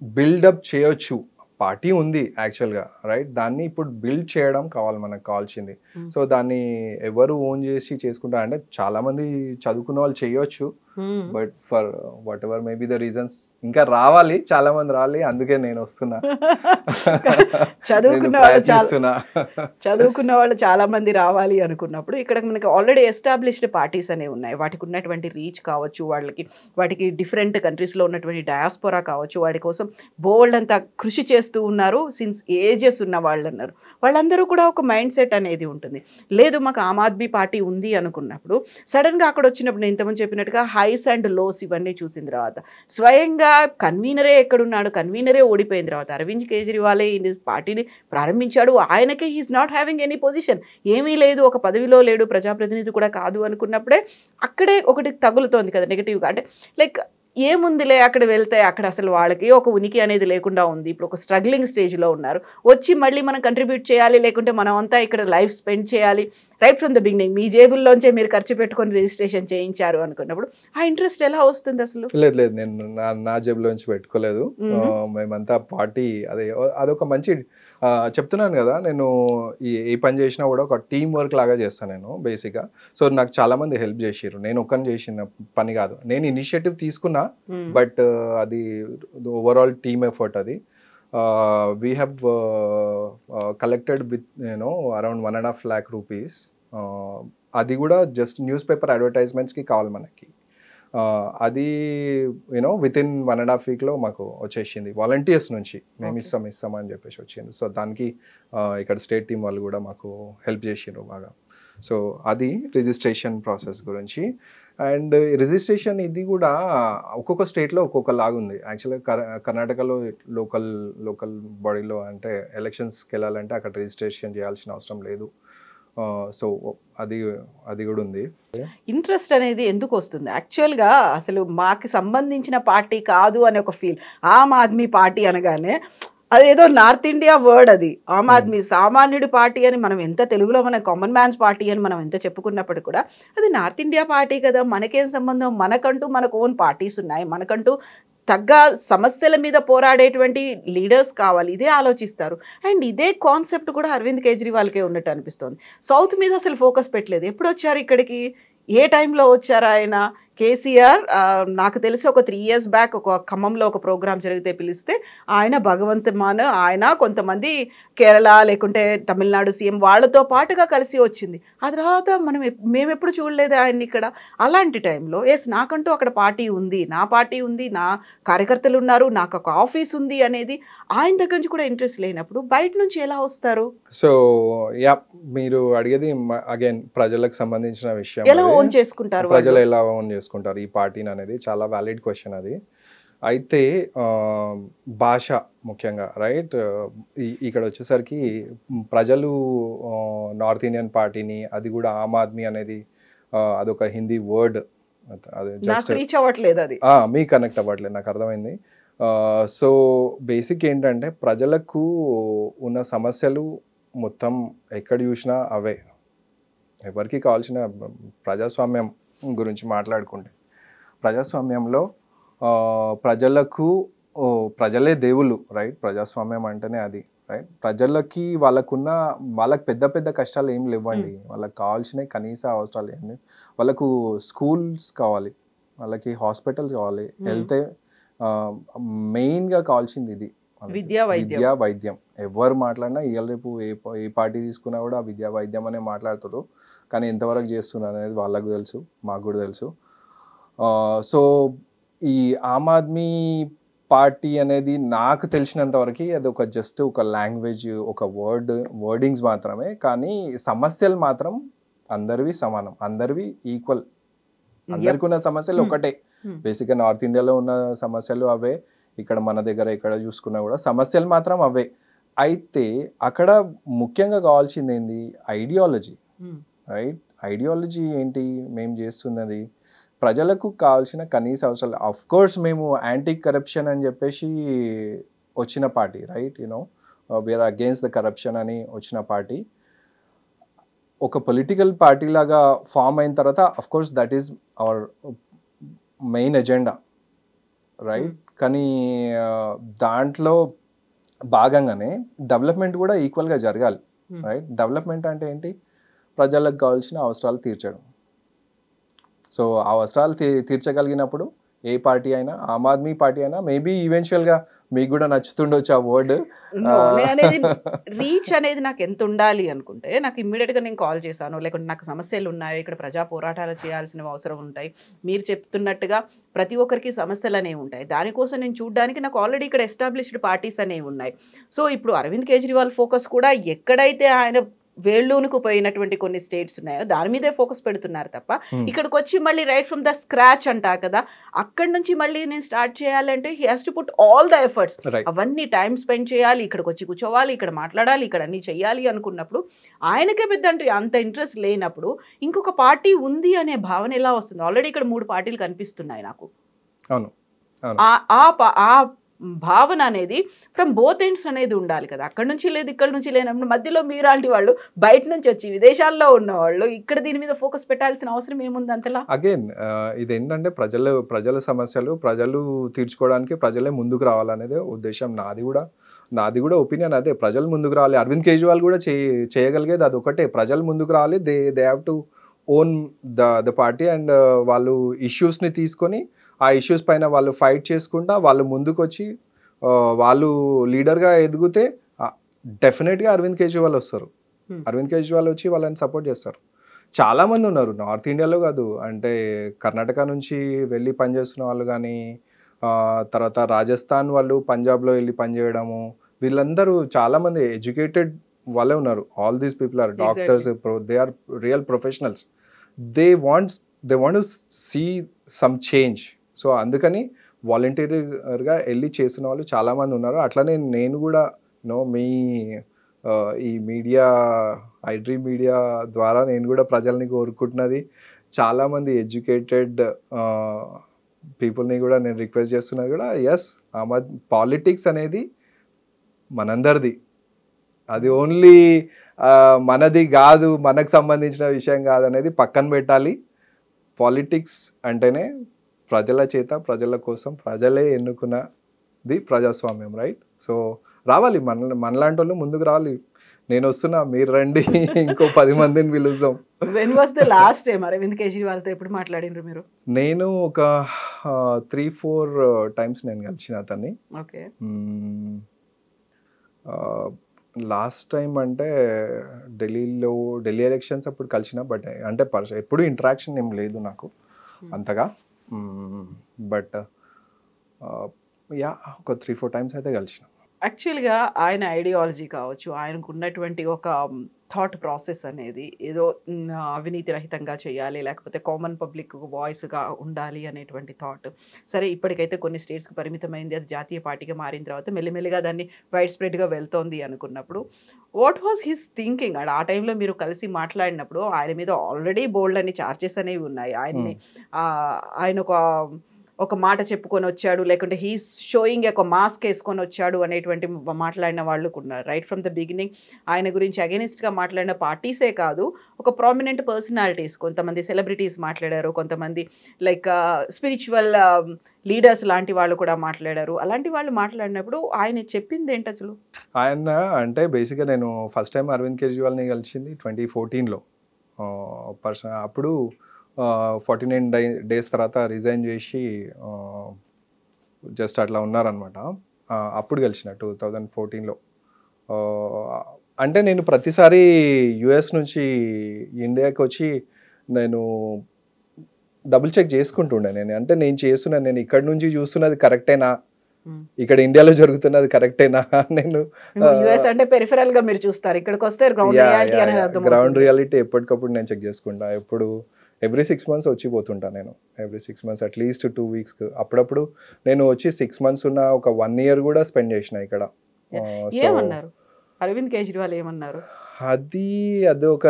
బిల్డప్ చేయొచ్చు. పార్టీ ఉంది యాక్చువల్గా, రైట్? దాన్ని ఇప్పుడు బిల్డ్ చేయడం కావాలి మనకు కావాల్సింది. సో దాన్ని ఎవరు ఓన్ చేసి చేసుకుంటారు అంటే చాలా మంది చదువుకున్న వాళ్ళు చేయొచ్చు, but for what ever maybe the reasons ఇంకా రావాలి, చాలా మంది రావాలి, అందుకే నేను వస్తున్నా. చదువుకున్న వాళ్ళు చాలా మంది రావాలి అనుకున్నప్పుడు ఇక్కడ మనకి ఆల్రెడీ ఎస్టాబ్లిష్డ్ పార్టీస్ అనేవి ఉన్నాయి. వాటికి ఉన్నటువంటి రీచ్ కావచ్చు, వాటికి డిఫరెంట్ కంట్రీస్లో ఉన్నటువంటి డయాస్పోరా కావచ్చు, వాటి కోసం బోల్డ్ అంతా కృషి చేస్తూ ఉన్నారు. సిన్స్ ఏజెస్ ఉన్న వాళ్ళు అన్నారు. వాళ్ళందరూ కూడా ఒక మైండ్ సెట్ అనేది ఉంటుంది. లేదు మాకు ఆమ్ ఆద్మీ పార్టీ ఉంది అనుకున్నప్పుడు సడన్గా అక్కడ వచ్చినప్పుడు నేను ఇంతకుముందు చెప్పినట్టుగా హైస్ అండ్ లోస్ ఇవన్నీ చూసిన తర్వాత స్వయంగా కన్వీనరే ఎక్కడున్నాడు, కన్వీనరే ఓడిపోయిన తర్వాత అరవింద్ కేజ్రీవాలే ఈ పార్టీని ప్రారంభించాడు. ఆయనకే he is not having any position, ఏమీ లేదు, ఒక పదవిలో లేడు, ప్రజాప్రతినిధి కూడా కాదు అనుకున్నప్పుడే అక్కడే ఒకటి తగులుతోంది కదా నెగిటివ్గా. అంటే లైక్ ఏముందిలే అక్కడ వెళ్తే అక్కడ అసలు వాళ్ళకి ఒక ఉనికి అనేది లేకుండా ఉంది, ఇప్పుడు ఒక స్ట్రగ్లింగ్ స్టేజ్లో ఉన్నారు, వచ్చి మళ్ళీ మనం కంట్రిబ్యూట్ చేయాలి, లేకుంటే మనం అంతా ఇక్కడ లైఫ్ స్పెండ్ చేయాలి రైట్ ఫ్రమ్ ద బిగినింగ్, మీ జేబుల్లోంచే మీరు ఖర్చు పెట్టుకొని రిజిస్ట్రేషన్ చేయించారు అనుకున్నప్పుడు ఆ ఇంట్రెస్ట్ ఎలా వస్తుంది అసలు? లేదు నేను నా జేబులోంచి పెట్టుకోలేదు. మేమంతా పార్టీ అదొక మంచి చెప్తున్నాను కదా, నేను ఏ పని చేసినా కూడా ఒక టీం వర్క్ లాగా చేస్తాను నేను బేసిక్గా. సో నాకు చాలా మంది హెల్ప్ చేసిర్రు, నేను ఒక్కని చేసిన పని కాదు, నేను ఇనిషియేటివ్ తీసుకున్నా, బట్ అది ఓవరాల్ టీమ్ ఎఫర్ట్. అది we have collected with around 1.5 lakh rupees. అది కూడా జస్ట్ న్యూస్ పేపర్ అడ్వర్టైజ్మెంట్స్కి కావాలి మనకి. అది విత్ ఇన్ 1.5 weekలో మాకు వచ్చేసింది వాలంటీర్స్ నుంచి, మేము ఇస్తాం అని చెప్పేసి వచ్చింది. సో దానికి ఇక్కడ స్టేట్ టీం వాళ్ళు కూడా మాకు హెల్ప్ చేసిండ్రు బాగా. సో అది రిజిస్ట్రేషన్ ప్రాసెస్ గురించి. అండ్ రిజిస్ట్రేషన్ ఇది కూడా ఒక్కొక్క స్టేట్లో ఒక్కొక్క లాగా ఉంది. యాక్చువల్గా కర్ణాటకలో లోకల్ బాడీలో అంటే ఎలక్షన్స్కి వెళ్ళాలంటే అక్కడ రిజిస్ట్రేషన్ చేయాల్సిన అవసరం లేదు. సో అది కూడా ఉంది. ఇంట్రెస్ట్ అనేది ఎందుకు వస్తుంది యాక్చువల్గా? అసలు మాకు సంబంధించిన పార్టీ కాదు అనే ఒక ఫీల్. ఆమ్ ఆద్మీ పార్టీ అనగానే అదేదో నార్త్ ఇండియా వర్డ్, అది ఆమ్ ఆద్మీ సామాన్యుడి పార్టీ అని మనం ఎంత తెలుగులో మన కామన్ మ్యాన్స్ పార్టీ అని మనం ఎంత చెప్పుకున్నప్పుడు కూడా అది నార్త్ ఇండియా పార్టీ కదా, మనకేం సంబంధం, మనకంటూ మనకు ఓన్ పార్టీస్ ఉన్నాయి, మనకంటూ తగ్గ సమస్యల మీద పోరాడేటువంటి లీడర్స్ కావాలి, ఇదే ఆలోచిస్తారు. అండ్ ఇదే కాన్సెప్ట్ కూడా అరవింద్ కేజ్రీవాల్కే ఉన్నట్టు అనిపిస్తుంది. సౌత్ మీద అసలు ఫోకస్ పెట్టలేదు. ఎప్పుడు వచ్చారు ఇక్కడికి, ఏ టైంలో వచ్చారు ఆయన? కేసీఆర్ నాకు తెలిసి ఒక 3 years బ్యాక్ ఒక ఖమ్మంలో ఒక ప్రోగ్రామ్ జరిగితే పిలిస్తే ఆయన భగవంత్ మాన్, ఆయన కొంతమంది కేరళ లేకుంటే తమిళనాడు సీఎం వాళ్ళతో పాటుగా కలిసి వచ్చింది. ఆ తర్వాత మేము ఎప్పుడు చూడలేదు ఆయన్ని ఇక్కడ. అలాంటి టైంలో నాకంటూ అక్కడ పార్టీ ఉంది, నా పార్టీ ఉంది, నా కార్యకర్తలు ఉన్నారు, నాకు ఒక ఆఫీస్ ఉంది అనేది ఆయన దగ్గర నుంచి కూడా ఇంట్రెస్ట్ లేనప్పుడు బయట నుంచి ఎలా వస్తారు? సో మీరు అడిగేది అగైన్ ప్రజలకు సంబంధించిన విషయం. ఎలా ఓన్ చేసుకుంటారు ప్రజలు, ఎలా ఓన్ చేసుకుంటారు ఈ పార్టీని అనేది చాలా వ్యాలిడ్ క్వశ్చన్ అది. అయితే భాష ముఖ్యంగా రైట్. ఇక్కడ వచ్చేసరికి ప్రజలు నార్త్ ఇండియన్ పార్టీని, అది కూడా ఆమ్ ఆద్మీ అనేది అదొక హిందీ వర్డ్, అది జస్ట్ రీచ్ అవ్వట్లేదు, అది మీకు కనెక్ట్ అవ్వట్లేదు, నాకు అర్థమైంది. సో బేసిక్ ఏంటంటే ప్రజలకు ఉన్న సమస్యలు మొత్తం ఎక్కడ చూసినా అవే. ఎవరికి కావాల్సిన ప్రజాస్వామ్యం గురించి మాట్లాడుకుంటే, ప్రజాస్వామ్యంలో ప్రజలే దేవుళ్ళు రైట్. ప్రజాస్వామ్యం అంటేనే అది రైట్. ప్రజలకి వాళ్ళకి పెద్ద కష్టాలు ఏం లేవండి. వాళ్ళకి కావాల్సిన కనీస అవసరాలు ఏంటి, వాళ్ళకు స్కూల్స్ కావాలి, వాళ్ళకి హాస్పిటల్స్ కావాలి, హెల్త్ మెయిన్గా కావాల్సింది ఇది, విద్యా వైద్యం. ఎవరు మాట్లాడినా ఇవాళ రేపు ఏ పార్టీ తీసుకున్నా కూడా విద్యా వైద్యం అనే మాట్లాడుతారు. కానీ ఎంతవరకు చేస్తున్నారు అనేది వాళ్ళకు తెలుసు, మాకు కూడా తెలుసు. సో ఈ ఆమ్ ఆద్మీ పార్టీ అనేది నాకు తెలిసినంత వరకు అది ఒక జస్ట్ ఒక లాంగ్వేజ్, ఒక వర్డింగ్స్ మాత్రమే. కానీ సమస్యలు మాత్రం అందరివి సమానం, అందరివి ఈక్వల్. అందరికి ఉన్న సమస్యలు ఒకటే. బేసిక్గా నార్త్ ఇండియాలో ఉన్న సమస్యలు అవే, ఇక్కడ మన దగ్గర ఎక్కడ చూసుకున్నా కూడా సమస్యలు మాత్రం అవే. అయితే అక్కడ ముఖ్యంగా కావాల్సింది ఏంది, ఐడియాలజీ రైట్. ఐడియాలజీ ఏంటి, మేము చేస్తున్నది ప్రజలకు కావాల్సిన కనీస అవసరాలు. అఫ్ కోర్స్ మేము యాంటీ కరప్షన్ అని చెప్పేసి వచ్చిన party right. We are against the corruption అని వచ్చిన పార్టీ. ఒక పొలిటికల్ పార్టీ లాగా ఫామ్ అయిన తర్వాత of course that is our main agenda right. కానీ దాంట్లో భాగంగానే డెవలప్మెంట్ కూడా ఈక్వల్గా జరగాలి రైట్. డెవలప్మెంట్ అంటే ఏంటి, ప్రజలకు కావాల్సిన అవసరాలు తీర్చడం. సో ఆ అవసరాలు తీర్చగలిగినప్పుడు ఏ పార్టీ అయినా, ఆమ్ ఆద్మీ పార్టీ అయినా, మేబీ ఈవెన్చువల్గా మీకు కూడా నచ్చుతుండొచ్చు ఆ వర్డ్ రీచ్ అనేది నాకు ఎంత ఉండాలి అనుకుంటే, నాకు ఇమ్మీడియట్గా నేను కాల్ చేశాను, లేకుంటే నాకు సమస్యలు ఉన్నాయి, ఇక్కడ ప్రజా పోరాటాలు చేయాల్సిన అవసరం ఉంటాయి, మీరు చెప్తున్నట్టుగా ప్రతి ఒక్కరికి సమస్యలు అనేవి ఉంటాయి, దానికోసం నేను చూడడానికి నాకు ఆల్రెడీ ఇక్కడ ఎస్టాబ్లిష్డ్ పార్టీస్ అనేవి ఉన్నాయి. సో ఇప్పుడు అరవింద్ కేజ్రీవాల్ ఫోకస్ కూడా ఎక్కడైతే ఆయన వేళ్ళూనుకు పోయినటువంటి కొన్ని స్టేట్స్ ఉన్నాయో దాని మీదే ఫోకస్ పెడుతున్నారు తప్ప, ఇక్కడికి వచ్చి మళ్ళీ రైట్ ఫ్రమ్ ద స్క్రాచ్ అంటారు కదా, అక్కడి నుంచి మళ్ళీ నేను స్టార్ట్ చేయాలంటే he has to put all the efforts. అవన్నీ టైం స్పెండ్ చేయాలి, ఇక్కడికి వచ్చి కూర్చోవాలి, ఇక్కడ మాట్లాడాలి, ఇక్కడ అన్ని చెయ్యాలి అనుకున్నప్పుడు ఆయనకే పెద్ద అంత ఇంట్రెస్ట్ లేనప్పుడు ఇంకొక పార్టీ ఉంది అనే భావన ఎలా వస్తుంది? ఆల్రెడీ ఇక్కడ 3 పార్టీలు కనిపిస్తున్నాయి నాకు. అవును, అవును. ఆ భావన అనేది ఫ్రమ్ బోత్ ఎండ్స్ అనేది ఉండాలి కదా. అక్కడ నుంచి లేదు ఇక్కడ నుంచి లేనప్పుడు మధ్యలో మీలాంటి వాళ్ళు బయట నుంచి వచ్చి విదేశాల్లో ఉన్న వాళ్ళు ఇక్కడ దీని మీద ఫోకస్ పెట్టాల్సిన అవసరం ఏముంది అంతలా? అగైన్ ఇదేంటంటే ప్రజల సమస్యలు ప్రజలు తీర్చుకోవడానికి ప్రజలే ముందుకు రావాలనేదే ఉద్దేశం. నాది కూడా ఒపీనియన్ అదే. ప్రజలు ముందుకు రావాలి. అరవింద్ కేజ్రీవాల్ కూడా చేయగలిగేది అది ఒకటే. ప్రజలు ముందుకు రావాలి. They have to own the party and వాళ్ళు ఇష్యూస్ని తీసుకొని ఆ ఇష్యూస్ పైన వాళ్ళు ఫైట్ చేసుకుంటా వాళ్ళు ముందుకు వచ్చి వాళ్ళు లీడర్గా ఎదిగితే డెఫినెట్గా అరవింద్ కేజ్రీవాల్ వస్తారు. అరవింద్ కేజ్రీవాల్ వచ్చి వాళ్ళని సపోర్ట్ చేస్తారు. చాలామంది ఉన్నారు నార్త్ ఇండియాలో కాదు, అంటే కర్ణాటక నుంచి వెళ్ళి పనిచేస్తున్న వాళ్ళు కానీ, తర్వాత రాజస్థాన్ వాళ్ళు పంజాబ్లో వెళ్ళి పనిచేయడము, వీళ్ళందరూ చాలామంది ఎడ్యుకేటెడ్ వాళ్ళే ఉన్నారు. All these people are doctors, they are real professionals. They want to see some change. So అందుకని వాలంటీర్గా వెళ్ళి చేస్తున్న వాళ్ళు చాలామంది ఉన్నారు. అట్లనే నేను కూడా మీ ఈ మీడియా ఐడ్రీమ్ మీడియా ద్వారా నేను కూడా ప్రజల్ని కోరుకుంటున్నది, చాలామంది ఎడ్యుకేటెడ్ పీపుల్ని కూడా నేను రిక్వెస్ట్ చేస్తున్నది కూడా, ఎస్ పాలిటిక్స్ అనేది మనందరిది, అది ఓన్లీ మనది కాదు, మనకు సంబంధించిన విషయం కాదు అనేది పక్కన పెట్టాలి. పాలిటిక్స్ అంటేనే ప్రజల చేత ప్రజల కోసం ప్రజలే ఎన్నుకున్నది ప్రజాస్వామ్యం, రైట్? సో రావాలి, మనలాంటి వాళ్ళు ముందుకు రావాలి. నేను వస్తున్నా, మీరు రండి, ఇంకో 10 మందిని పిలుస్తాం. When was the last time Arvind కేజ్రీవాల్తో ఎప్పుడు మాట్లాడినరు మీరు? నేను ఒక 3-4 టైమ్స్ నేను కలిసిన అతన్ని. ఓకే. లాస్ట్ టైం అంటే ఢిల్లీ ఎలక్షన్స్ అప్పుడు కలిసిన, బట్ అంటే ఎప్పుడు ఇంటరాక్షన్ ఏం లేదు నాకు అంతగా. బట్ యా ఒక 3-4 టైమ్స్ అయితే కలిసిన. యాక్చువల్గా ఆయన ఐడియాలజీ కావచ్చు, ఆయనకు ఉన్నటువంటి ఒక థాట్ ప్రాసెస్ అనేది ఏదో అవినీతి రహితంగా చేయాలి, లేకపోతే కామన్ పబ్లిక్ వాయిస్గా ఉండాలి అనేటువంటి థాట్. సరే, ఇప్పటికైతే కొన్ని స్టేట్స్కి పరిమితమైంది, అది జాతీయ పార్టీగా మారిన తర్వాత మెల్లిమెల్లిగా దాన్ని వైడ్ స్ప్రెడ్గా వెళ్తోంది అనుకున్నప్పుడు వాట్ వాజ్ హిస్ థింకింగ్? ఆ టైంలో మీరు కలిసి మాట్లాడినప్పుడు ఆయన మీద ఆల్రెడీ బోల్డ్ అని చార్జెస్ అనేవి ఉన్నాయి. ఆయన ఒక మాట చెప్పుకొని వచ్చాడు, లేకుంటే హీస్ షోయింగ్ ఒక మాస్క్ వేసుకొని వచ్చాడు అనేటువంటి మాట్లాడిన వాళ్ళు ఉన్నారు. రైట్ ఫ్రమ్ ద బిగినింగ్ ఆయన గురించి అగెనిస్ట్గా మాట్లాడిన పార్టీసే కాదు, ఒక ప్రామినెంట్ పర్సనాలిటీస్, కొంతమంది సెలబ్రిటీస్ మాట్లాడారు, కొంతమంది లైక్ స్పిరిచువల్ లీడర్స్ లాంటి వాళ్ళు కూడా మాట్లాడారు. అలాంటి వాళ్ళు మాట్లాడినప్పుడు ఆయన చెప్పింది ఏంటి అసలు? ఆయన అంటే బేసిక్గా నేను ఫస్ట్ టైం అరవింద్ కేజ్రీవాల్ని కలిసింది 2014లో. అప్పుడు 49 డేస్ తర్వాత రిజైన్ చేసి జస్ట్ అట్లా ఉన్నారనమాట. అప్పుడు కలిసిన 2014లో. అంటే నేను ప్రతిసారి యుఎస్ నుంచి ఇండియాకి వచ్చి నేను డబుల్ చెక్ చేసుకుంటుండే. అంటే నేను ఇక్కడ నుంచి చూస్తున్నది కరెక్టేనా, ఇక్కడ ఇండియాలో జరుగుతున్నది కరెక్టేనా, నేను యుఎస్ అంటే పెరిఫెరల్ గా మీరు చూస్తారు, ఇక్కడికి వస్తే గ్రౌండ్ రియాలిటీ ఎప్పటికప్పుడు నేను చెక్ చేసుకుంటా. ఎప్పుడు ఎవ్రీ 6 months వచ్చిపోతుంటా నేను. Every 6 months at least 2 weeks. అప్పుడప్పుడు నేను వచ్చి 6 months ఉన్న ఒక 1 year కూడా స్పెండ్ చేసిన ఇక్కడ. ఏమన్నారు అరవింద్ కేజ్రీవాల్? ఏమన్నారు? అది ఒక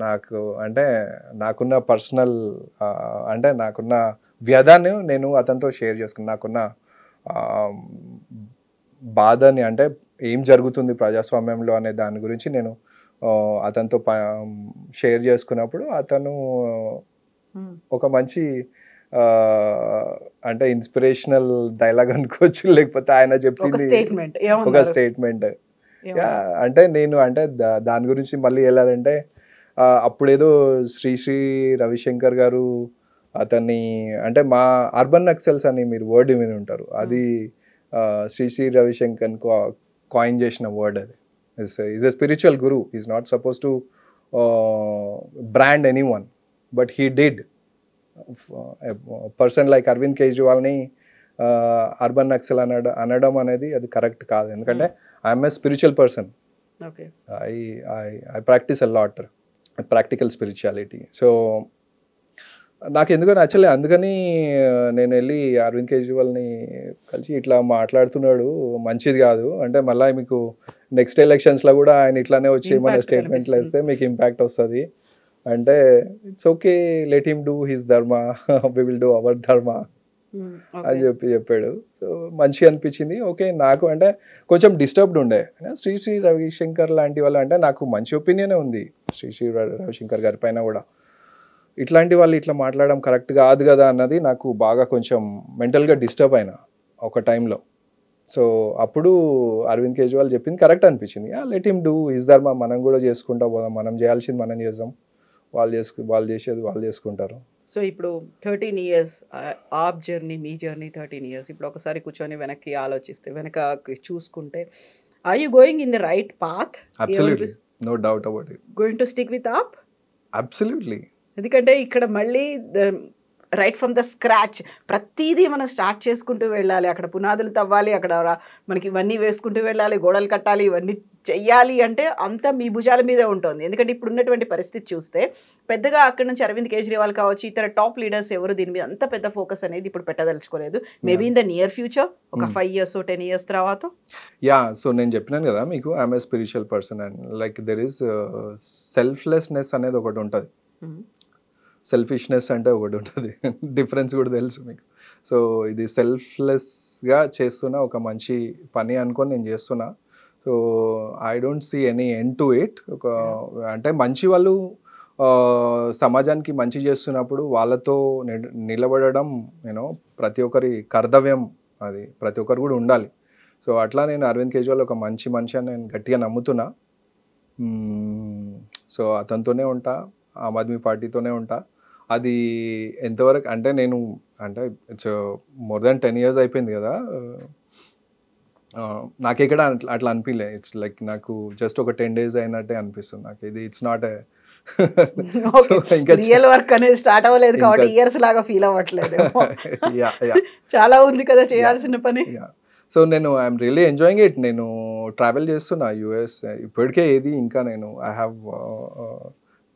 నాకు అంటే నాకున్న పర్సనల్ అంటే నాకున్న వ్యధాన్ని నేను అతనితో షేర్ చేసుకున్నాను. నాకున్న బాధని, అంటే ఏం జరుగుతుంది ప్రజాస్వామ్యంలో అనే దాని గురించి నేను అతనితో షేర్ చేసుకున్నప్పుడు అతను ఒక మంచి అంటే ఇన్స్పిరేషనల్ డైలాగ్ అనుకోవచ్చు, లేకపోతే ఆయన చెప్పింది ఒక స్టేట్మెంట్. అంటే నేను అంటే దాని గురించి మళ్ళీ వెళ్ళాలంటే అప్పుడేదో శ్రీ రవిశంకర్ గారు అతన్ని అంటే మా అర్బన్ నక్సల్స్ అని మీరు వర్డ్ విని ఉంటారు, అది శ్రీ రవిశంకర్ కాయిన్ చేసిన వర్డ్. అది is a spiritual guru. He's not supposed to brand anyone, but he did. A person like Arvind Kejriwal ni urban naxal anadam anedi adi correct kaadu, endukante I am a spiritual person. Okay. I practice a lot practical spirituality. So నాకు ఎందుకో నచ్చలే, అందుకని నేను వెళ్ళి అరవింద్ కేజ్రీవాల్ని కలిసి ఇట్లా మాట్లాడుతున్నాడు, మంచిది కాదు, అంటే మళ్ళీ మీకు నెక్స్ట్ ఎలక్షన్స్లో కూడా ఆయన ఇట్లానే వచ్చి ఏమైనా స్టేట్మెంట్లు వేస్తే మీకు ఇంపాక్ట్ వస్తుంది అంటే, it's okay, let him do his ధర్మ, వి విల్ డూ అవర్ ధర్మ. అని చెప్పాడు. సో మంచిగా అనిపించింది. ఓకే, నాకు అంటే కొంచెం డిస్టర్బ్డ్ ఉండే. శ్రీ శ్రీ రవిశంకర్ లాంటి వాళ్ళు అంటే నాకు మంచి ఒపీనియనే ఉంది శ్రీ శ్రీ రవిశంకర్ గారి పైన కూడా. ఇట్లాంటి వాళ్ళు ఇట్లా మాట్లాడడం కరెక్ట్ కాదు కదా అన్నది నాకు బాగా కొంచెం మెంటల్గా డిస్టర్బ్ అయినా ఒక టైంలో. సో అప్పుడు అరవింద్ కేజ్రీవాల్ చెప్పింది కరెక్ట్ అనిపించింది. లెట్ హిమ్ డూ హిస్ ధర్మ, మనం కూడా చేసుకుంటా పోదాం, మనం చేయాల్సింది మనం చేద్దాం, వాళ్ళు చేసేది వాళ్ళు చేసుకుంటారు. సో ఇప్పుడు 13 years ఆప్ జర్నీ, మీ జర్నీ 13 years. ఇప్పుడు ఒకసారి కూర్చొని వెనక్కి ఆలోచిస్తే, వెనక చూసుకుంటే, are you going in the right path? Absolutely, no doubt about it. Going to stick with AAP? Absolutely. ఎందుకంటే ఇక్కడ మళ్ళీ రైట్ ఫ్రమ్ ద స్క్రాచ్ ప్రతిదీ మనం స్టార్ట్ చేసుకుంటూ వెళ్ళాలి. అక్కడ పునాదులు తవ్వాలి, అక్కడ మనకి ఇవన్నీ వేసుకుంటూ వెళ్ళాలి, గోడలు కట్టాలి, ఇవన్నీ చెయ్యాలి అంటే అంతా మీ భుజాల మీదే ఉంటుంది. ఎందుకంటే ఇప్పుడు ఉన్నటువంటి పరిస్థితి చూస్తే పెద్దగా అక్కడ నుంచి అరవింద్ కేజ్రీవాల్ కావచ్చు, ఇతర టాప్ లీడర్స్ ఎవరు దీని మీద అంత పెద్ద ఫోకస్ అనేది ఇప్పుడు పెట్టదలుచుకోలేదు. Maybe in the near future, ఒక 5 years 10 years తర్వాత. సో నేను చెప్పినాను కదా మీకు, I'm a spiritual person and like there is selflessness అనేది ఒకటి ఉంటుంది, సెల్ఫిష్నెస్ అంటే ఒకటి ఉంటుంది. డిఫరెన్స్ కూడా తెలుసు మీకు. సో ఇది సెల్ఫ్లెస్గా చేస్తున్న ఒక మంచి పని అనుకొని నేను చేస్తున్నా. So I don't see any end to it. అంటే మంచి వాళ్ళు సమాజానికి మంచి చేస్తున్నప్పుడు వాళ్ళతో నిలబడడం ప్రతి ఒక్కరి కర్తవ్యం, అది ప్రతి ఒక్కరు కూడా ఉండాలి. సో అట్లా నేను అరవింద్ కేజ్రీవాల్ ఒక మంచి మనిషి అని నేను గట్టిగా నమ్ముతున్నా. సో అతనితోనే ఉంటా, ఆమ్ ఆద్మీ పార్టీతోనే ఉంటా. అది ఎంతవరకు అంటే నేను అంటే ఇట్స్ మోర్ దాన్ 10 years అయిపోయింది కదా, నాకు ఎక్కడ అట్లా అనిపించలే. ఇట్స్ లైక్ నాకు జస్ట్ ఒక 10 days అయినట్టే అనిపిస్తుంది నాకు. ఇది ఇట్స్ నాట్ ఇంకా రియల్ వర్క్ అనేది స్టార్ట్ అవ్వలేదు కాబట్టి ఇయర్స్ లాగా ఫీల్ అవ్వట్లేదు. చాలా ఉంది కదా చేయాల్సిన పని. సో నేను ఐఎమ్ రియల్లీ ఎంజాయింగ్ ఇట్. నేను ట్రావెల్ చేస్తున్నా యుఎస్ ఇప్పటికే. ఏది ఇంకా నేను I have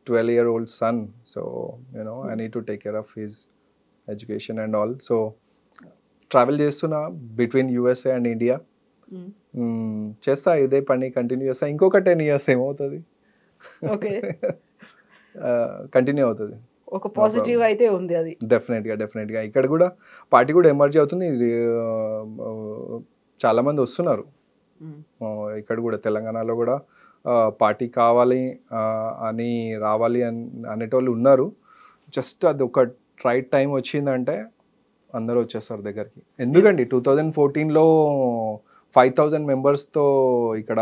12-year-old son, so I need to take care of his education and all. So travel చేస్తున్నా between USA and India. చేస్తా ఇదే పని కంటిన్యూ చేస్తా. ఇంకొక 10 years ఏమవుతుంది, ఓకే కంటిన్యూ అవుతుంది. ఒక పాజిటివ్ అయితే ఉంది అది. డెఫినెట్గా ఇక్కడ కూడా పార్టీ కూడా ఎమర్జీ అవుతుంది. చాలా మంది వస్తున్నారు ఇక్కడ కూడా, తెలంగాణలో కూడా పార్టీ కావాలి అని రావాలి అనేటోళ్ళు ఉన్నారు. జస్ట్ అది ఒక రైట్ టైం వచ్చిందంటే అందరూ వచ్చేస్తారు దగ్గరికి. ఎందుకండి 2014లో 5,000 members-తో ఇక్కడ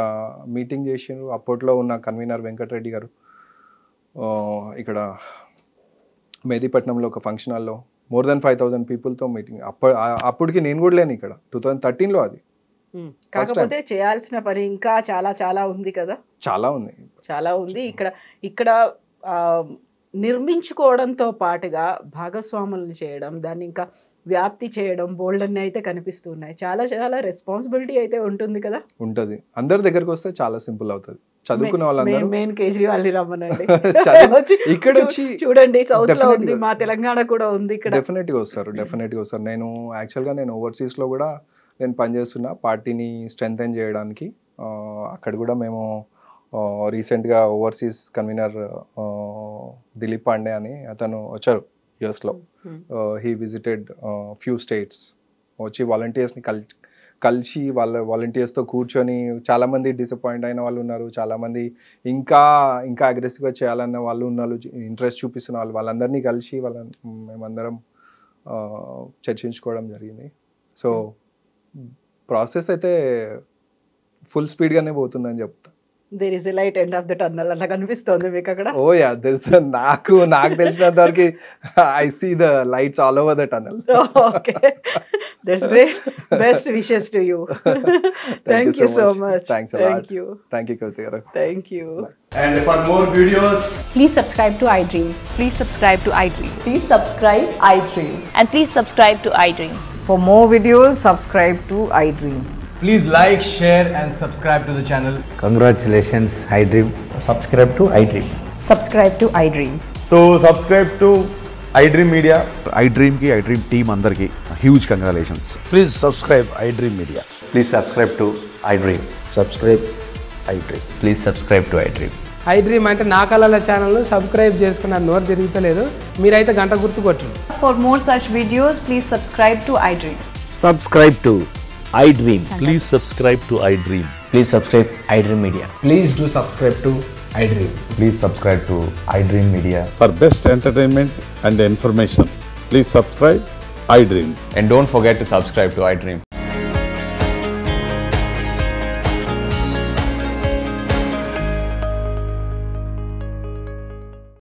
మీటింగ్ చేసిండ్రు. అప్పట్లో ఉన్న కన్వీనర్ వెంకటరెడ్డి గారు ఇక్కడ మెహదీపట్నంలో ఒక ఫంక్షన్ హాల్లో more than 5,000 people-తో మీటింగ్. అప్పటికి నేను కూడా లేను ఇక్కడ 2013లో. అది కాకపోతే చేయాల్సిన పని ఇంకా చాలా చాలా ఉంది కదా. చాలా ఉంది. ఇక్కడ నిర్మించుకోవడంతో పాటుగా భాగస్వాములను చేయడం, దాన్ని ఇంకా వ్యాప్తి చేయడం, బోల్డ్ అన్ని అయితే కనిపిస్తున్నాయి. చాలా చాలా రెస్పాన్సిబిలిటీ అయితే ఉంటుంది కదా. ఉంటుంది. అందరి దగ్గరకు వస్తే చాలా సింపుల్ అవుతుంది. చదువుకున్న వాళ్ళందరూ మెయిన్ కేజ్రీవాల్ ని రమ్మనండి. ఇక్కడ వచ్చి చూడండి, సౌత్ లో ఉంది, మా తెలంగాణ కూడా ఉంది. ఇక్కడ డెఫినెట్ గా వస్తారు. నేను యాక్చువల్గా ఓవర్సీస్ లో కూడా నేను పనిచేస్తున్నా పార్టీని స్ట్రెంథెన్ చేయడానికి. అక్కడ కూడా మేము రీసెంట్గా ఓవర్సీస్ కన్వీనర్ దిలీప్ పాండే అని అతను వచ్చారు యుఎస్లో. He visited few states. వచ్చి వాలంటీర్స్ని కలిసి వాళ్ళ వాలంటీర్స్తో కూర్చొని, చాలామంది డిసప్పాయింట్ అయిన వాళ్ళు ఉన్నారు, చాలామంది ఇంకా అగ్రెసివ్గా చేయాలన్న వాళ్ళు ఉన్నారు, ఇంట్రెస్ట్ చూపిస్తున్న వాళ్ళందరినీ కలిసి మేమందరం చర్చించుకోవడం జరిగింది. సో ప్రాసెస్ అయితే ఫుల్ స్పీడ్గానే పోతుందని చెప్తా. There is a light end of the tunnel అలా కనిపిస్తోంది మీకు అక్కడ? Oh yeah, there is. నాకు తెలిసినంత వరకు I see the lights all over the tunnel. Okay, that's great. Best wishes to you. Thank you so much. Thank you Kavita garu. Thank you. And for more videos, please subscribe to iDream. Please subscribe to iDream. Please subscribe iDream. And please subscribe to iDream. For more videos, subscribe to iDream. please like, share and subscribe to the channel. Congratulations, iDream. Subscribe to iDream. Subscribe to iDream. So subscribe to iDream Media. iDream ki iDream team andarki huge congratulations. Please subscribe iDream Media. Please subscribe to iDream. Subscribe iDream. Please subscribe to iDream. I dream అంటే నా కళల ఛానల్ సబ్స్క్రైబ్ చేసుకున్న నోరు తిరుగుతలేదు. మీరైతే గంట గుర్తు కొట్టండి. For more such videos, please subscribe to iDream. Subscribe to iDream. Please subscribe to iDream. Please subscribe iDream Media. Please do subscribe to iDream. Please subscribe to iDream Media. For best entertainment and information, please subscribe iDream. And don't forget to subscribe to iDream.